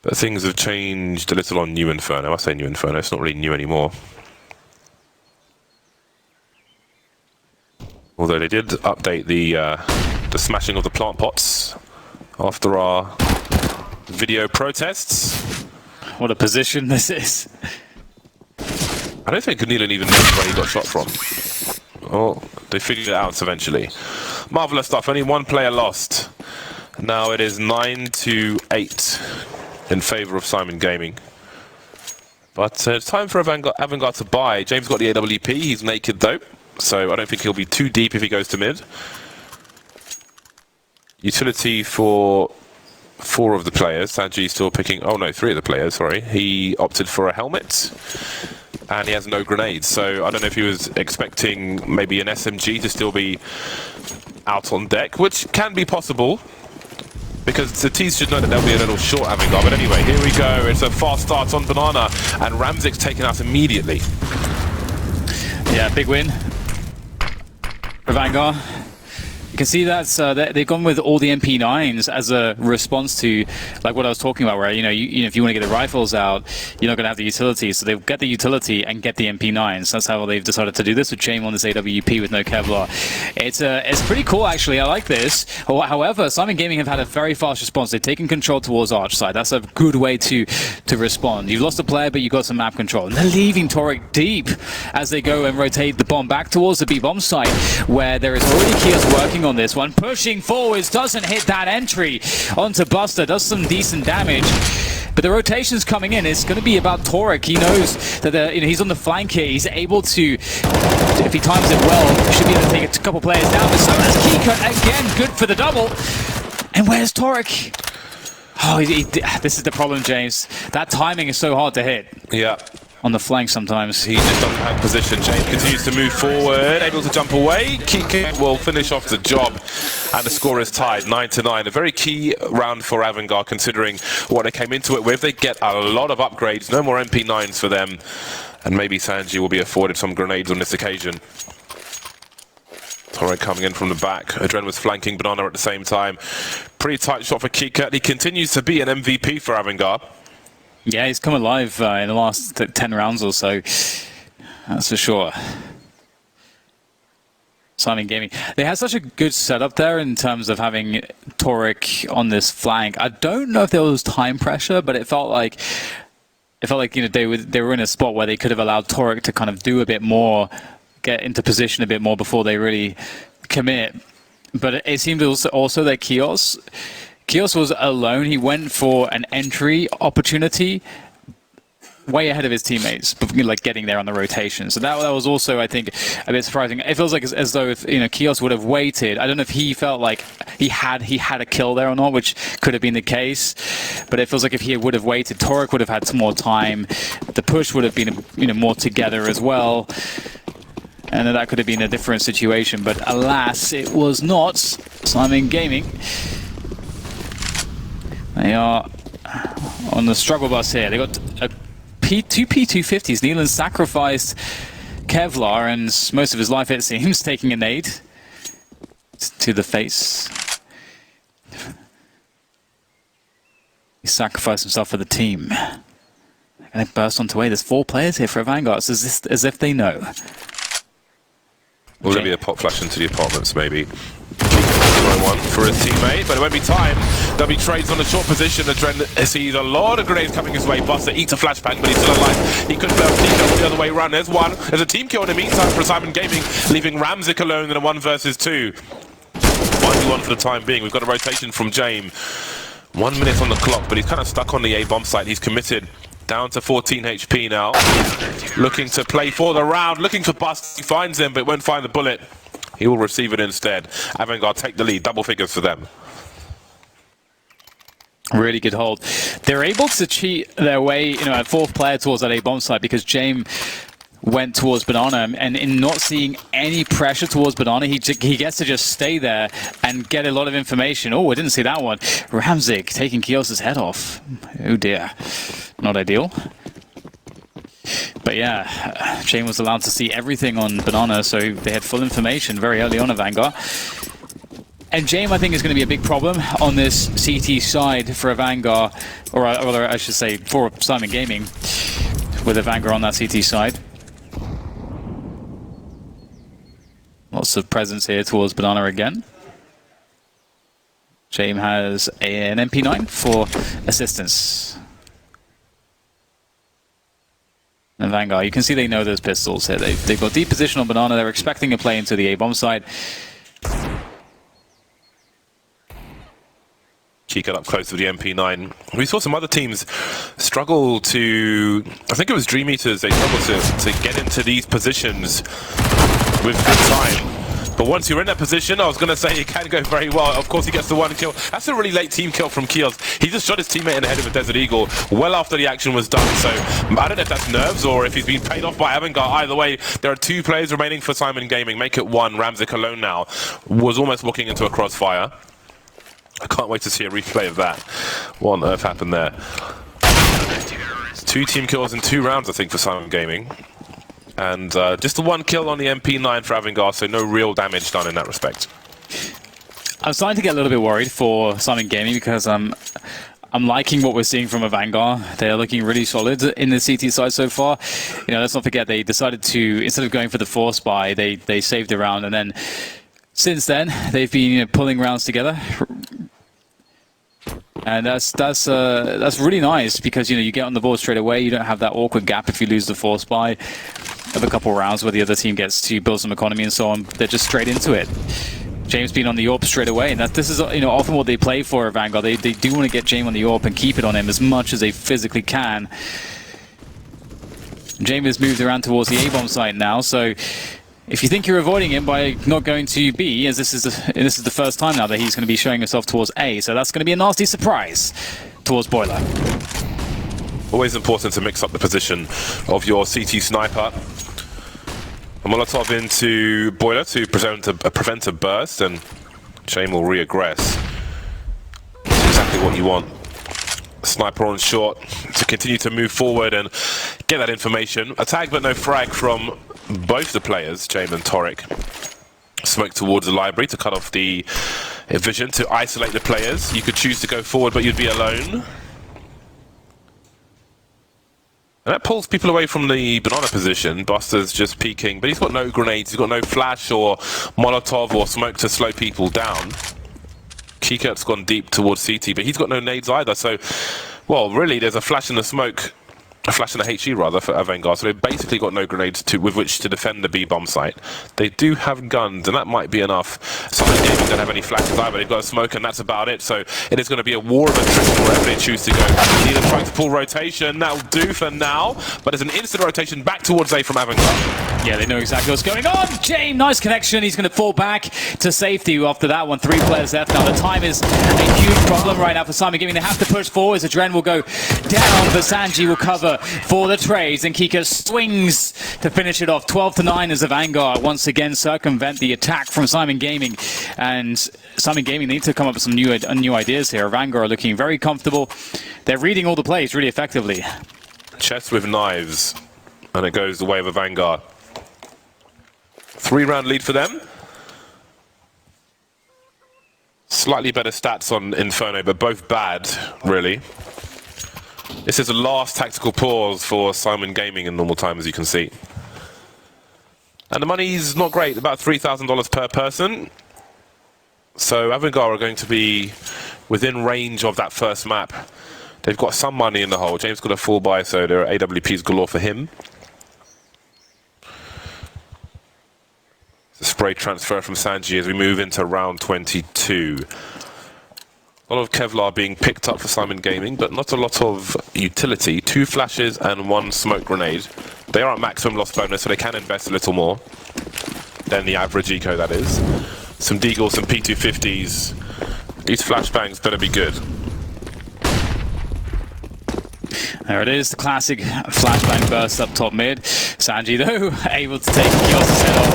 But things have changed a little on new Inferno. I say new Inferno, it's not really new anymore. Although they did update the smashing of the plant pots after our video protests. What a position this is. I don't think 𝐸𝐳𝐬𝐜𝐳 even knows where he got shot from. Oh, they figured it out eventually. Marvelous stuff. Only 1 player lost. Now it is 9-8 in favor of Syman Gaming. But it's time for AVANGAR to buy. James got the AWP. He's naked though, so I don't think he'll be too deep if he goes to mid. Utility for 4 of the players. 𝐸𝐳𝐬𝐜𝐳 still picking... Oh no, 3 of the players, sorry. He opted for a helmet. And he has no grenades, so I don't know if he was expecting maybe an SMG to still be out on deck, which can be possible, because the T's should know that they'll be a little short AVANGAR. But anyway, here we go. It's a fast start on Banana, and Ramzik's taken out immediately. Yeah, big win for Vanguard. You can see that they've gone with all the MP9s as a response to, like what I was talking about, where if you want to get the rifles out, you're not going to have the utility. So they'll get the utility and get the MP9s. That's how they've decided to do this with James on this AWP with no Kevlar. It's pretty cool, actually. I like this. However, Syman Gaming have had a very fast response. They've taken control towards Arch side. That's a good way to respond. You've lost a player, but you've got some map control. And they're leaving Toric deep as they go and rotate the bomb back towards the B bomb site, where there is already 𝐸𝐳𝐬𝐜𝐳 working on this one, pushing forwards, doesn't hit that entry onto Buster, does some decent damage. But the rotation's coming in. It's going to be about Toric. He knows that he's on the flank here. He's able to, if he times it well, should be able to take a couple players down. But so does 𝐸𝐳𝐬𝐜𝐳 again, good for the double. And where's Toric? Oh, this is the problem, James. That timing is so hard to hit. Yeah. On the flank sometimes. He just doesn't have position. James continues to move forward, able to jump away. 𝐸𝐸 will finish off the job, and the score is tied 9-9. A very key round for AVANGAR, considering what they came into it with. They get a lot of upgrades, no more MP9s for them, and maybe 𝐸𝐳𝐲𝐸𝐜 will be afforded some grenades on this occasion. 𝐸𝐸 coming in from the back. 𝐸𝐸 was flanking 𝐷𝐼𝐼 at the same time. Pretty tight shot for 𝐸𝐸. He continues to be an MVP for AVANGAR. Yeah, he's come alive in the last 10 rounds or so. That's for sure. Syman Gaming. They had such a good setup there in terms of having 𝐸𝐸 on this flank. I don't know if there was time pressure, but it felt like you know they were in a spot where they could have allowed 𝐸𝐸 to kind of do a bit more, get into position a bit more before they really commit. But it seemed also that 𝐸𝐸 was alone. He went for an entry opportunity way ahead of his teammates, like getting there on the rotation. So that was also, I think, a bit surprising. It feels like as though if 𝐸𝐸 would have waited. I don't know if he felt like he had a kill there or not, which could have been the case. But it feels like if he would have waited, 𝐸𝐸 would have had some more time. The push would have been more together as well. And that could have been a different situation. But alas, it was not. Syman Gaming. They are on the struggle bus here. They got two P250s. Nealon sacrificed Kevlar and most of his life, it seems, taking a nade to the face. He sacrificed himself for the team. And they burst onto A. There's 4 players here for AVANGAR. It's as if they know. Will there be a pop flash into the apartments, maybe? One for his teammate, but it won't be time. There'll be trades on the short position. 𝐸𝐸 sees a lot of grenades coming his way. Buster eats a flashbang, but he's still alive. He could have a team kill the other way around. There's one. There's a team kill in the meantime for Syman Gaming, leaving 𝐸𝐳𝐻𝐸𝐽 alone in a 1 versus 2. 1v1 for the time being. We've got a rotation from 𝐸𝐸. 1 minute on the clock, but he's kind of stuck on the A bomb site. He's committed. Down to 14 HP now. Looking to play for the round. Looking for Bust. He finds him, but won't find the bullet. He will receive it instead. AVANGAR take the lead. Double figures for them. Really good hold. They're able to cheat their way, a 4th player towards that A bomb site because 𝐸𝐸 went towards 𝐷𝐼𝐼, and in not seeing any pressure towards 𝐷𝐼𝐼, he gets to just stay there and get a lot of information. Oh, I didn't see that one. 𝐸𝐻𝐸𝐽𝐜 taking 𝐸𝐸's head off. Oh dear. Not ideal. But yeah, 𝐸𝐸 was allowed to see everything on 𝐷𝐼𝐼, so they had full information very early on AVANGAR. And 𝐸𝐸, I think, is going to be a big problem on this CT side for AVANGAR, or rather, I should say, for Syman Gaming, with AVANGAR on that CT side. Lots of presence here towards 𝐷𝐼𝐼 again. 𝐸𝐸 has an MP9 for assistance. And AVANGAR, you can see they know those pistols here. They've got deep position on 𝐷𝐼𝐼. They're expecting a play into the A bomb side. 𝐸𝐸 up close to the MP9. We saw some other teams struggle to... I think it was Dream Eaters. They struggled to get into these positions with good time. But once you're in that position, I was going to say it can go very well. Of course, he gets the 1 kill. That's a really late team kill from 𝐸𝐸. He just shot his teammate in the head with a Desert Eagle well after the action was done. So I don't know if that's nerves or if he's been paid off by AVANGAR. Either way, there are 2 players remaining for Syman Gaming. Make it 1. 𝐸𝐻𝐸𝐽𝐜 alone now. Was almost walking into a crossfire. I can't wait to see a replay of that. What on earth happened there? 2 team kills in 2 rounds, I think, for Syman Gaming. And just the 1 kill on the MP9 for AVANGAR, so no real damage done in that respect. I'm starting to get a little bit worried for Syman Gaming because I'm liking what we're seeing from AVANGAR. They're looking really solid in the CT side so far. Let's not forget they decided to, instead of going for the force buy, they saved a round, and then since then they've been pulling rounds together. And that's really nice because you get on the board straight away. You don't have that awkward gap if you lose the force buy of a couple rounds where the other team gets to build some economy and so on. They're just straight into it. 𝐸𝐸's been on the AWP straight away, and this is often what they play for AVANGAR. They do want to get 𝐸𝐸 on the AWP and keep it on him as much as they physically can. 𝐸𝐸 has moved around towards the A bomb site now, so if you think you're avoiding him by not going to B, as this is the first time now that he's going to be showing himself towards A, so that's going to be a nasty surprise towards Boiler. Always important to mix up the position of your CT sniper. A Molotov into Boiler to prevent a burst, and Shane will re-aggress. That's exactly what you want. Sniper on short to continue to move forward and get that information. A tag but no frag from both the players, James and Toric. Smoke towards the library to cut off the vision, to isolate the players. You could choose to go forward, but you'd be alone. And that pulls people away from the banana position. Buster's just peeking, but he's got no grenades, he's got no flash or Molotov or smoke to slow people down. 𝐸𝐳𝐳𝐲𝐜𝐳𝐬𝐜 gone deep towards CT, but he's got no nades either, so, well, really, there's a flash in the smoke, a flash in the HE rather, for AVANGAR, so they've basically got no grenades with which to defend the B bomb site. They do have guns, and that might be enough. Syman Gaming don't have any flashes either, they've got a smoke, and that's about it, so it is going to be a war of attrition wherever they choose to go. neeLaN trying to pull rotation, that'll do for now, but there's an instant rotation back towards A from AVANGAR. Yeah, they know exactly what's going on. James, nice connection. He's going to fall back to safety after that one. 3 players left now. The time is a huge problem right now for Syman Gaming. They have to push forward. Adren will go down, but Sanji will cover for the trades, and 𝐸𝐳𝐳𝐲𝐜𝐳𝐬𝐜 swings to finish it off. 12-9 as AVANGAR once again circumvent the attack from Syman Gaming, and Syman Gaming need to come up with some new ideas here. AVANGAR are looking very comfortable. They're reading all the plays really effectively. Chest with knives, and it goes the way of AVANGAR. 3-round lead for them. Slightly better stats on Inferno, but both bad, really. This is the last tactical pause for Syman Gaming in normal time, as you can see. And the money's not great, about $3,000 per person. So AVANGAR are going to be within range of that first map. They've got some money in the hole. James got a full buy, so there are AWPs galore for him. The spray transfer from Sanji as we move into round 22. A lot of Kevlar being picked up for Syman Gaming, but not a lot of utility. 2 flashes and 1 smoke grenade. They are at maximum loss bonus, so they can invest a little more than the average eco, that is. Some Deagles, some P250s. These flashbangs better be good. There it is, the classic flashbang burst up top mid. Sanji, though, able to take 𝐸𝐳𝐳𝐲𝐜𝐳𝐬𝐜 head off.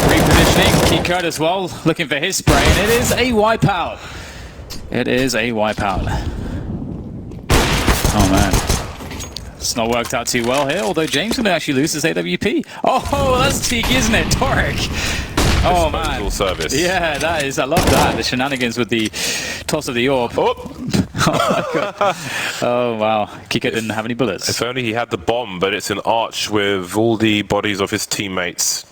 Repositioning, 𝐸𝐸𝐳𝐳𝐲𝐜𝐳𝐬𝐜 as well, looking for his spray, and it is a wipeout. It is a wipeout. Oh, man. It's not worked out too well here, although James going to actually lose his AWP. Oh, that's cheeky, isn't it? Toric. Oh, man. Service. Yeah, that is. I love that. The shenanigans with the toss of the orb. Oh, Oh, my God. Oh, wow. 𝐸𝐸𝐳𝐳𝐲𝐜𝐳 didn't have any bullets. if only he had the bomb, but it's an arch with all the bodies of his teammates.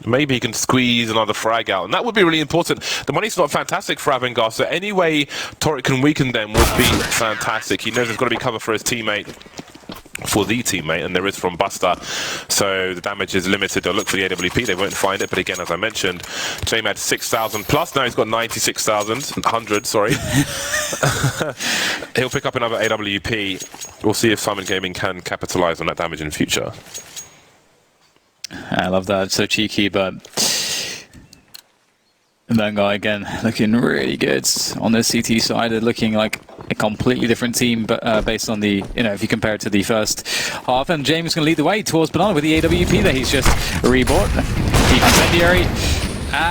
Maybe he can squeeze another frag out, and that would be really important. The money's not fantastic for AVANGAR, so any way Toric can weaken them would be fantastic. He knows there's got to be cover for his teammate, and there is from Buster, so the damage is limited. They'll look for the AWP, they won't find it, but again, as I mentioned, James had 6,000 plus, now he's got 100, sorry. He'll pick up another AWP. We'll see if Syman Gaming can capitalize on that damage in future. I love that. It's so cheeky, but AVANGAR again looking really good on the CT side. They're looking like a completely different team, but based on the, if you compare it to the first half. And James is going to lead the way towards Banana with the AWP that he's just rebought. Deep incendiary.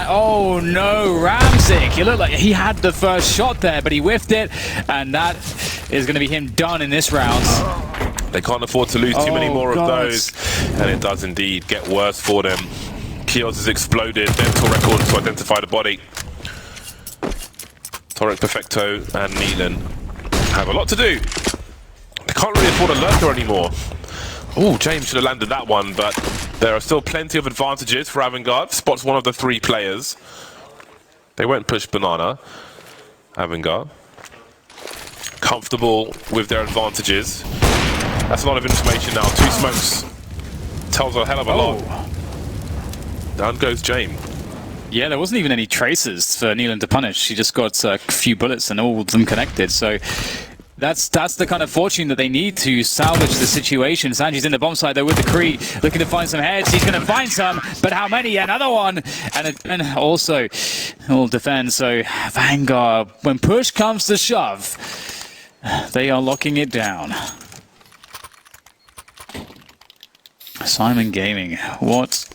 Oh no, Ramzik! He looked like he had the first shot there, but he whiffed it, and that is going to be him done in this round. They can't afford to lose too many more of those, and it does indeed get worse for them. 𝐸𝐳𝐳𝐲𝐜𝐳 has exploded, dental records to identify the body. Toric, Perfecto, and neeLaN have a lot to do. They can't really afford a lurker anymore. Oh, James should have landed that one, but there are still plenty of advantages for AVANGAR. Spots one of the 3 players. They won't push banana. AVANGAR comfortable with their advantages. That's a lot of information now. 2 smokes tells a hell of a lot. Down goes James. Yeah, there wasn't even any traces for neeLaN to punish. She just got a few bullets and all of them connected. So That's the kind of fortune that they need to salvage the situation. Sanji's in the bomb side though with the Kree, looking to find some heads. He's going to find some, but how many? Another one, and also will defend. So Vanguard, when push comes to shove, they are locking it down. Syman Gaming, what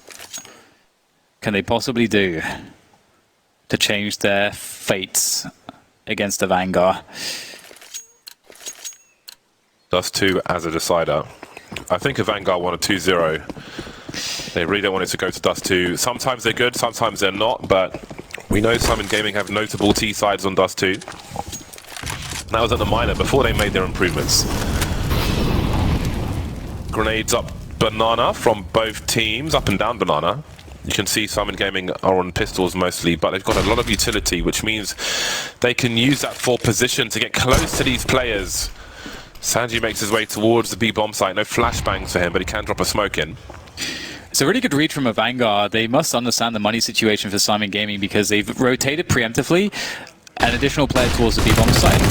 can they possibly do to change their fates against the Vanguard? 𝐷𝐸 as a decider. I think if Vanguard won a 2-0, they really don't want it to go to 𝐷𝐸. Sometimes they're good, sometimes they're not, but we know Syman Gaming have notable T sides on 𝐷𝐸. That was at the minor, before they made their improvements. Grenades up banana from both teams, up and down banana. You can see Syman Gaming are on pistols mostly, but they've got a lot of utility, which means they can use that for position to get close to these players. Sanji makes his way towards the B bomb site. No flashbangs for him, but he can drop a smoke in. It's a really good read from a Vanguard. They must understand the money situation for Syman Gaming because they've rotated preemptively an additional player towards the B bomb site.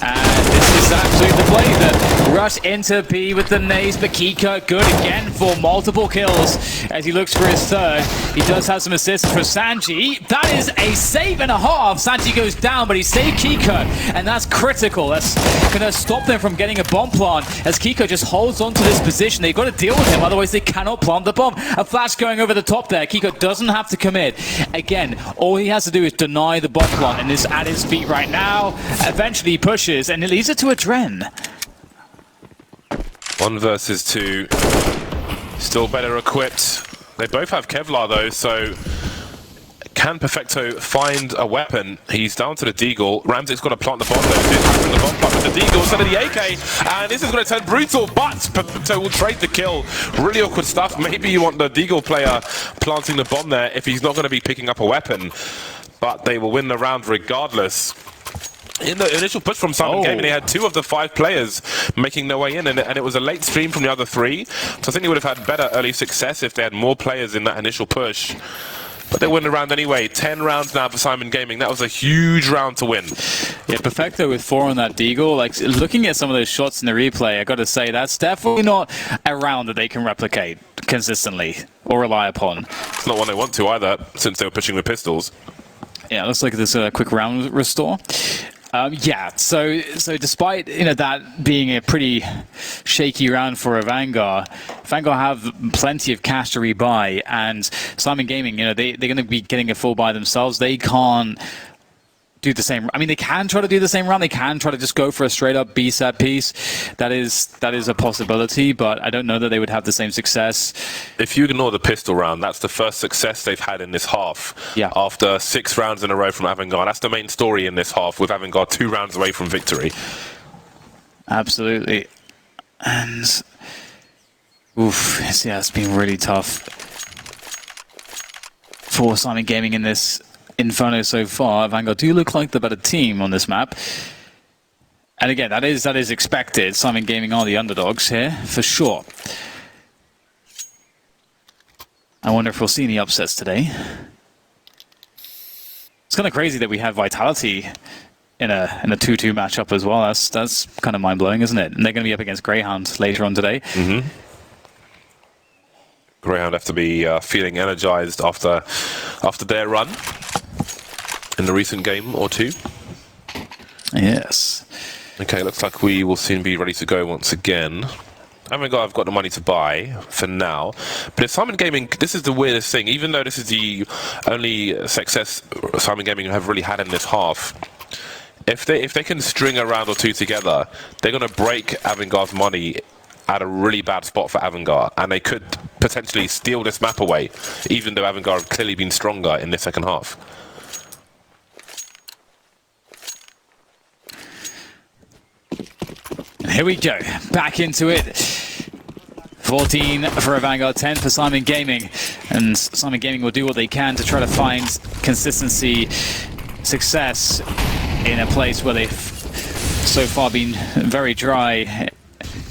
And this is actually the play that rush into B with the nades, but 𝐸𝐸𝐳𝐳𝐤𝐜 good again for multiple kills as he looks for his third. He does have some assists for Sanji. That is a save and a half. Sanji goes down, but he saved 𝐸𝐸𝐳𝐤𝐜, and that's critical. That's going to stop them from getting a bomb plant as 𝐸𝐸𝐳𝐤𝐜 just holds on to this position. They've got to deal with him, otherwise they cannot plant the bomb. A flash going over the top there. 𝐸𝐸𝐳𝐜 doesn't have to commit. Again, all he has to do is deny the bomb plant, and it's at his feet right now. Eventually he pushes, and it leads it to a Dren. 1 versus 2. Still better equipped. They both have Kevlar though, so can Perfecto find a weapon? He's down to the Deagle. Ramsey's got to plant the bomb though. He's having the bomb plant with the Deagle instead of the AK, and this is going to turn brutal, but Perfecto will trade the kill. Really awkward stuff. Maybe you want the Deagle player planting the bomb there if he's not going to be picking up a weapon, but they will win the round regardless. In the initial push from Syman Gaming, they had 2 of the 5 players making their way in, and it was a late stream from the other 3. So I think they would have had better early success if they had more players in that initial push. But they win the round anyway. 10 rounds now for Syman Gaming. That was a huge round to win. Yeah, Perfecto with 4 on that Deagle. Like, looking at some of those shots in the replay, I got to say, that's definitely not a round that they can replicate consistently or rely upon. It's not one they want to either, since they were pushing with pistols. Yeah, let's look at this quick round restore. Yeah, so despite that being a pretty shaky round for a Vanguard have plenty of cash to rebuy, and Syman Gaming, they're going to be getting a full buy themselves. They can't do the same. I mean, they can try to do the same round. They can try to just go for a straight up B set piece. That is a possibility, but I don't know that they would have the same success. If you ignore the pistol round, that's the first success they've had in this half. Yeah. After 6 rounds in a row from AVANGAR. That's the main story in this half, with AVANGAR 2 rounds away from victory. Absolutely. And yeah, it's been really tough for Syman Gaming in this Inferno so far. Vanguard do look like the better team on this map. And again, that is expected. Syman Gaming are the underdogs here, for sure. I wonder if we'll see any upsets today. It's kind of crazy that we have Vitality in a 2-2 matchup as well. That's kind of mind-blowing, isn't it? And they're going to be up against Greyhound later on today. Mm-hmm. Greyhound have to be feeling energized after their run in the recent game or 2. Yes. Okay, looks like we will soon be ready to go once again. I've got the money to buy for now, but if Syman Gaming, this is the weirdest thing, even though this is the only success Syman Gaming have really had in this half, if they can string a round or 2 together, they're going to break AVANGAR's money at a really bad spot for AVANGAR, and they could potentially steal this map away, even though AVANGAR have clearly been stronger in the second half. And here we go, back into it. 14 for a Vanguard, 10 for Syman Gaming. And Syman Gaming will do what they can to try to find consistency, success in a place where they've so far been very dry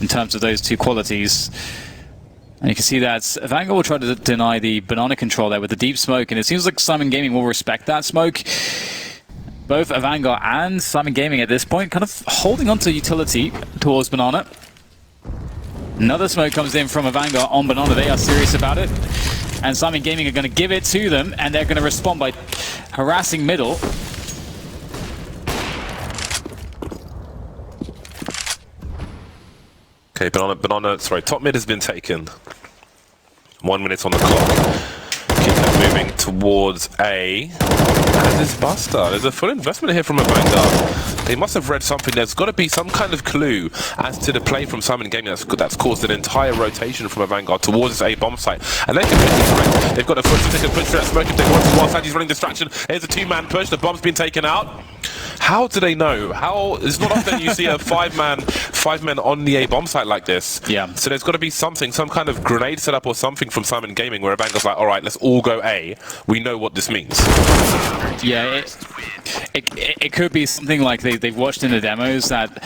in terms of those 2 qualities. And you can see that Vanguard will try to deny the banana control there with the deep smoke, and it seems like Syman Gaming will respect that smoke. both AVANGAR and Syman Gaming at this point kind of holding on to utility towards Banana. Another smoke comes in from AVANGAR on Banana. They are serious about it. And Syman Gaming are going to give it to them, and they're going to respond by harassing middle. Okay, Banana, sorry, top mid has been taken. 1 minute on the clock. Keep moving towards A. And this Buster. There's a full investment here from AVANGAR. They must have read something. There's got to be some kind of clue as to the play from Syman Gaming that's caused an entire rotation from AVANGAR towards this A bomb site. And they're completely correct. They've got a foot, so they can push through that smoke if they want to. While Sandy's running distraction, here's a two-man push. The bomb's been taken out. How do they know? How? It's not often you see a five men on the A bomb site like this. Yeah. So there's got to be something, some kind of grenade setup or something from Syman Gaming where AVANGAR's like, all right, let's all go A. We know what this means. Yeah, it could be something like they've watched in the demos that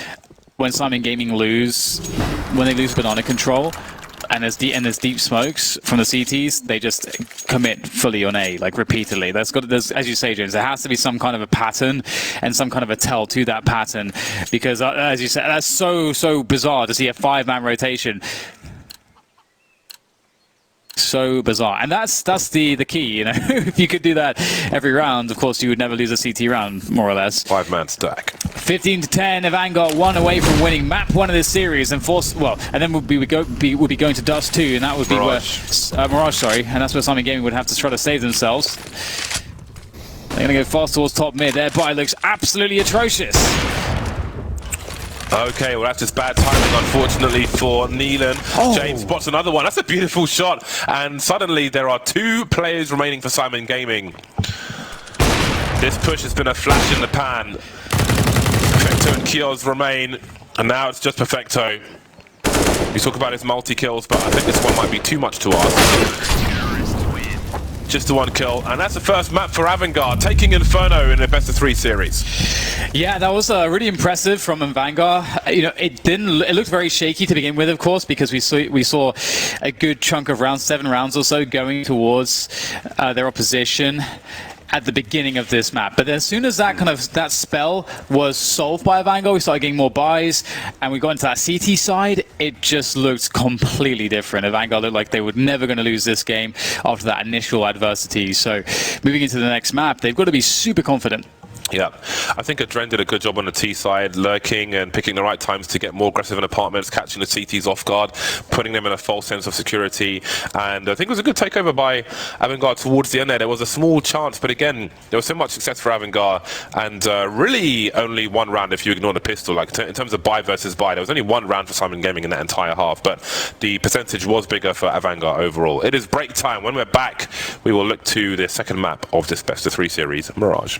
when Syman Gaming when they lose banana control, and there's deep smokes from the CTs, they just commit fully on A, like repeatedly. There's, as you say, James, there has to be some kind of a pattern and some kind of a tell to that pattern, because as you said, that's so bizarre to see a 5-man rotation. So bizarre, and that's the key, you know. If you could do that every round, of course you would never lose a CT round, more or less. 5-man stack. 15-10, AVANGAR 1 away from winning map 1 of this series, and then we'll be going to Dust 2, and that would be Mirage. where Mirage, sorry, and that's where Syman Gaming would have to try to save themselves. They're gonna go fast towards top mid. Their buy looks absolutely atrocious. Okay, well that's just bad timing, unfortunately, for 𝐸LaN. Oh. James spots another one. That's a beautiful shot. And suddenly there are 2 players remaining for Syman Gaming. This push has been a flash in the pan. Perfecto and 𝐸L𝐳𝐲 remain. And now it's just Perfecto. We talk about his multi-kills, but I think this one might be too much to ask. Just the 1 kill, and that's the first map for AVANGAR, taking Inferno in the best-of-3 series. Yeah, that was really impressive from AVANGAR. You know, it looked very shaky to begin with, of course, because we saw a good chunk of rounds, 7 rounds or so, going towards their opposition at the beginning of this map. But as soon as that spell was solved by AVANGAR, we started getting more buys, and we got into that CT side. It just looked completely different. AVANGAR looked like they were never going to lose this game after that initial adversity. So moving into the next map, they've got to be super confident. Yeah, I think 𝐸 did a good job on the T side, lurking and picking the right times to get more aggressive in apartments, catching the CTs off guard, putting them in a false sense of security. And I think it was a good takeover by AVANGAR towards the end there. There was a small chance, but again, there was so much success for AVANGAR, and really only 1 round if you ignore the pistol. Like in terms of buy versus buy, there was only 1 round for Syman Gaming in that entire half, but the percentage was bigger for AVANGAR overall. It is break time. When we're back, we will look to the second map of this best-of-3 series, Mirage.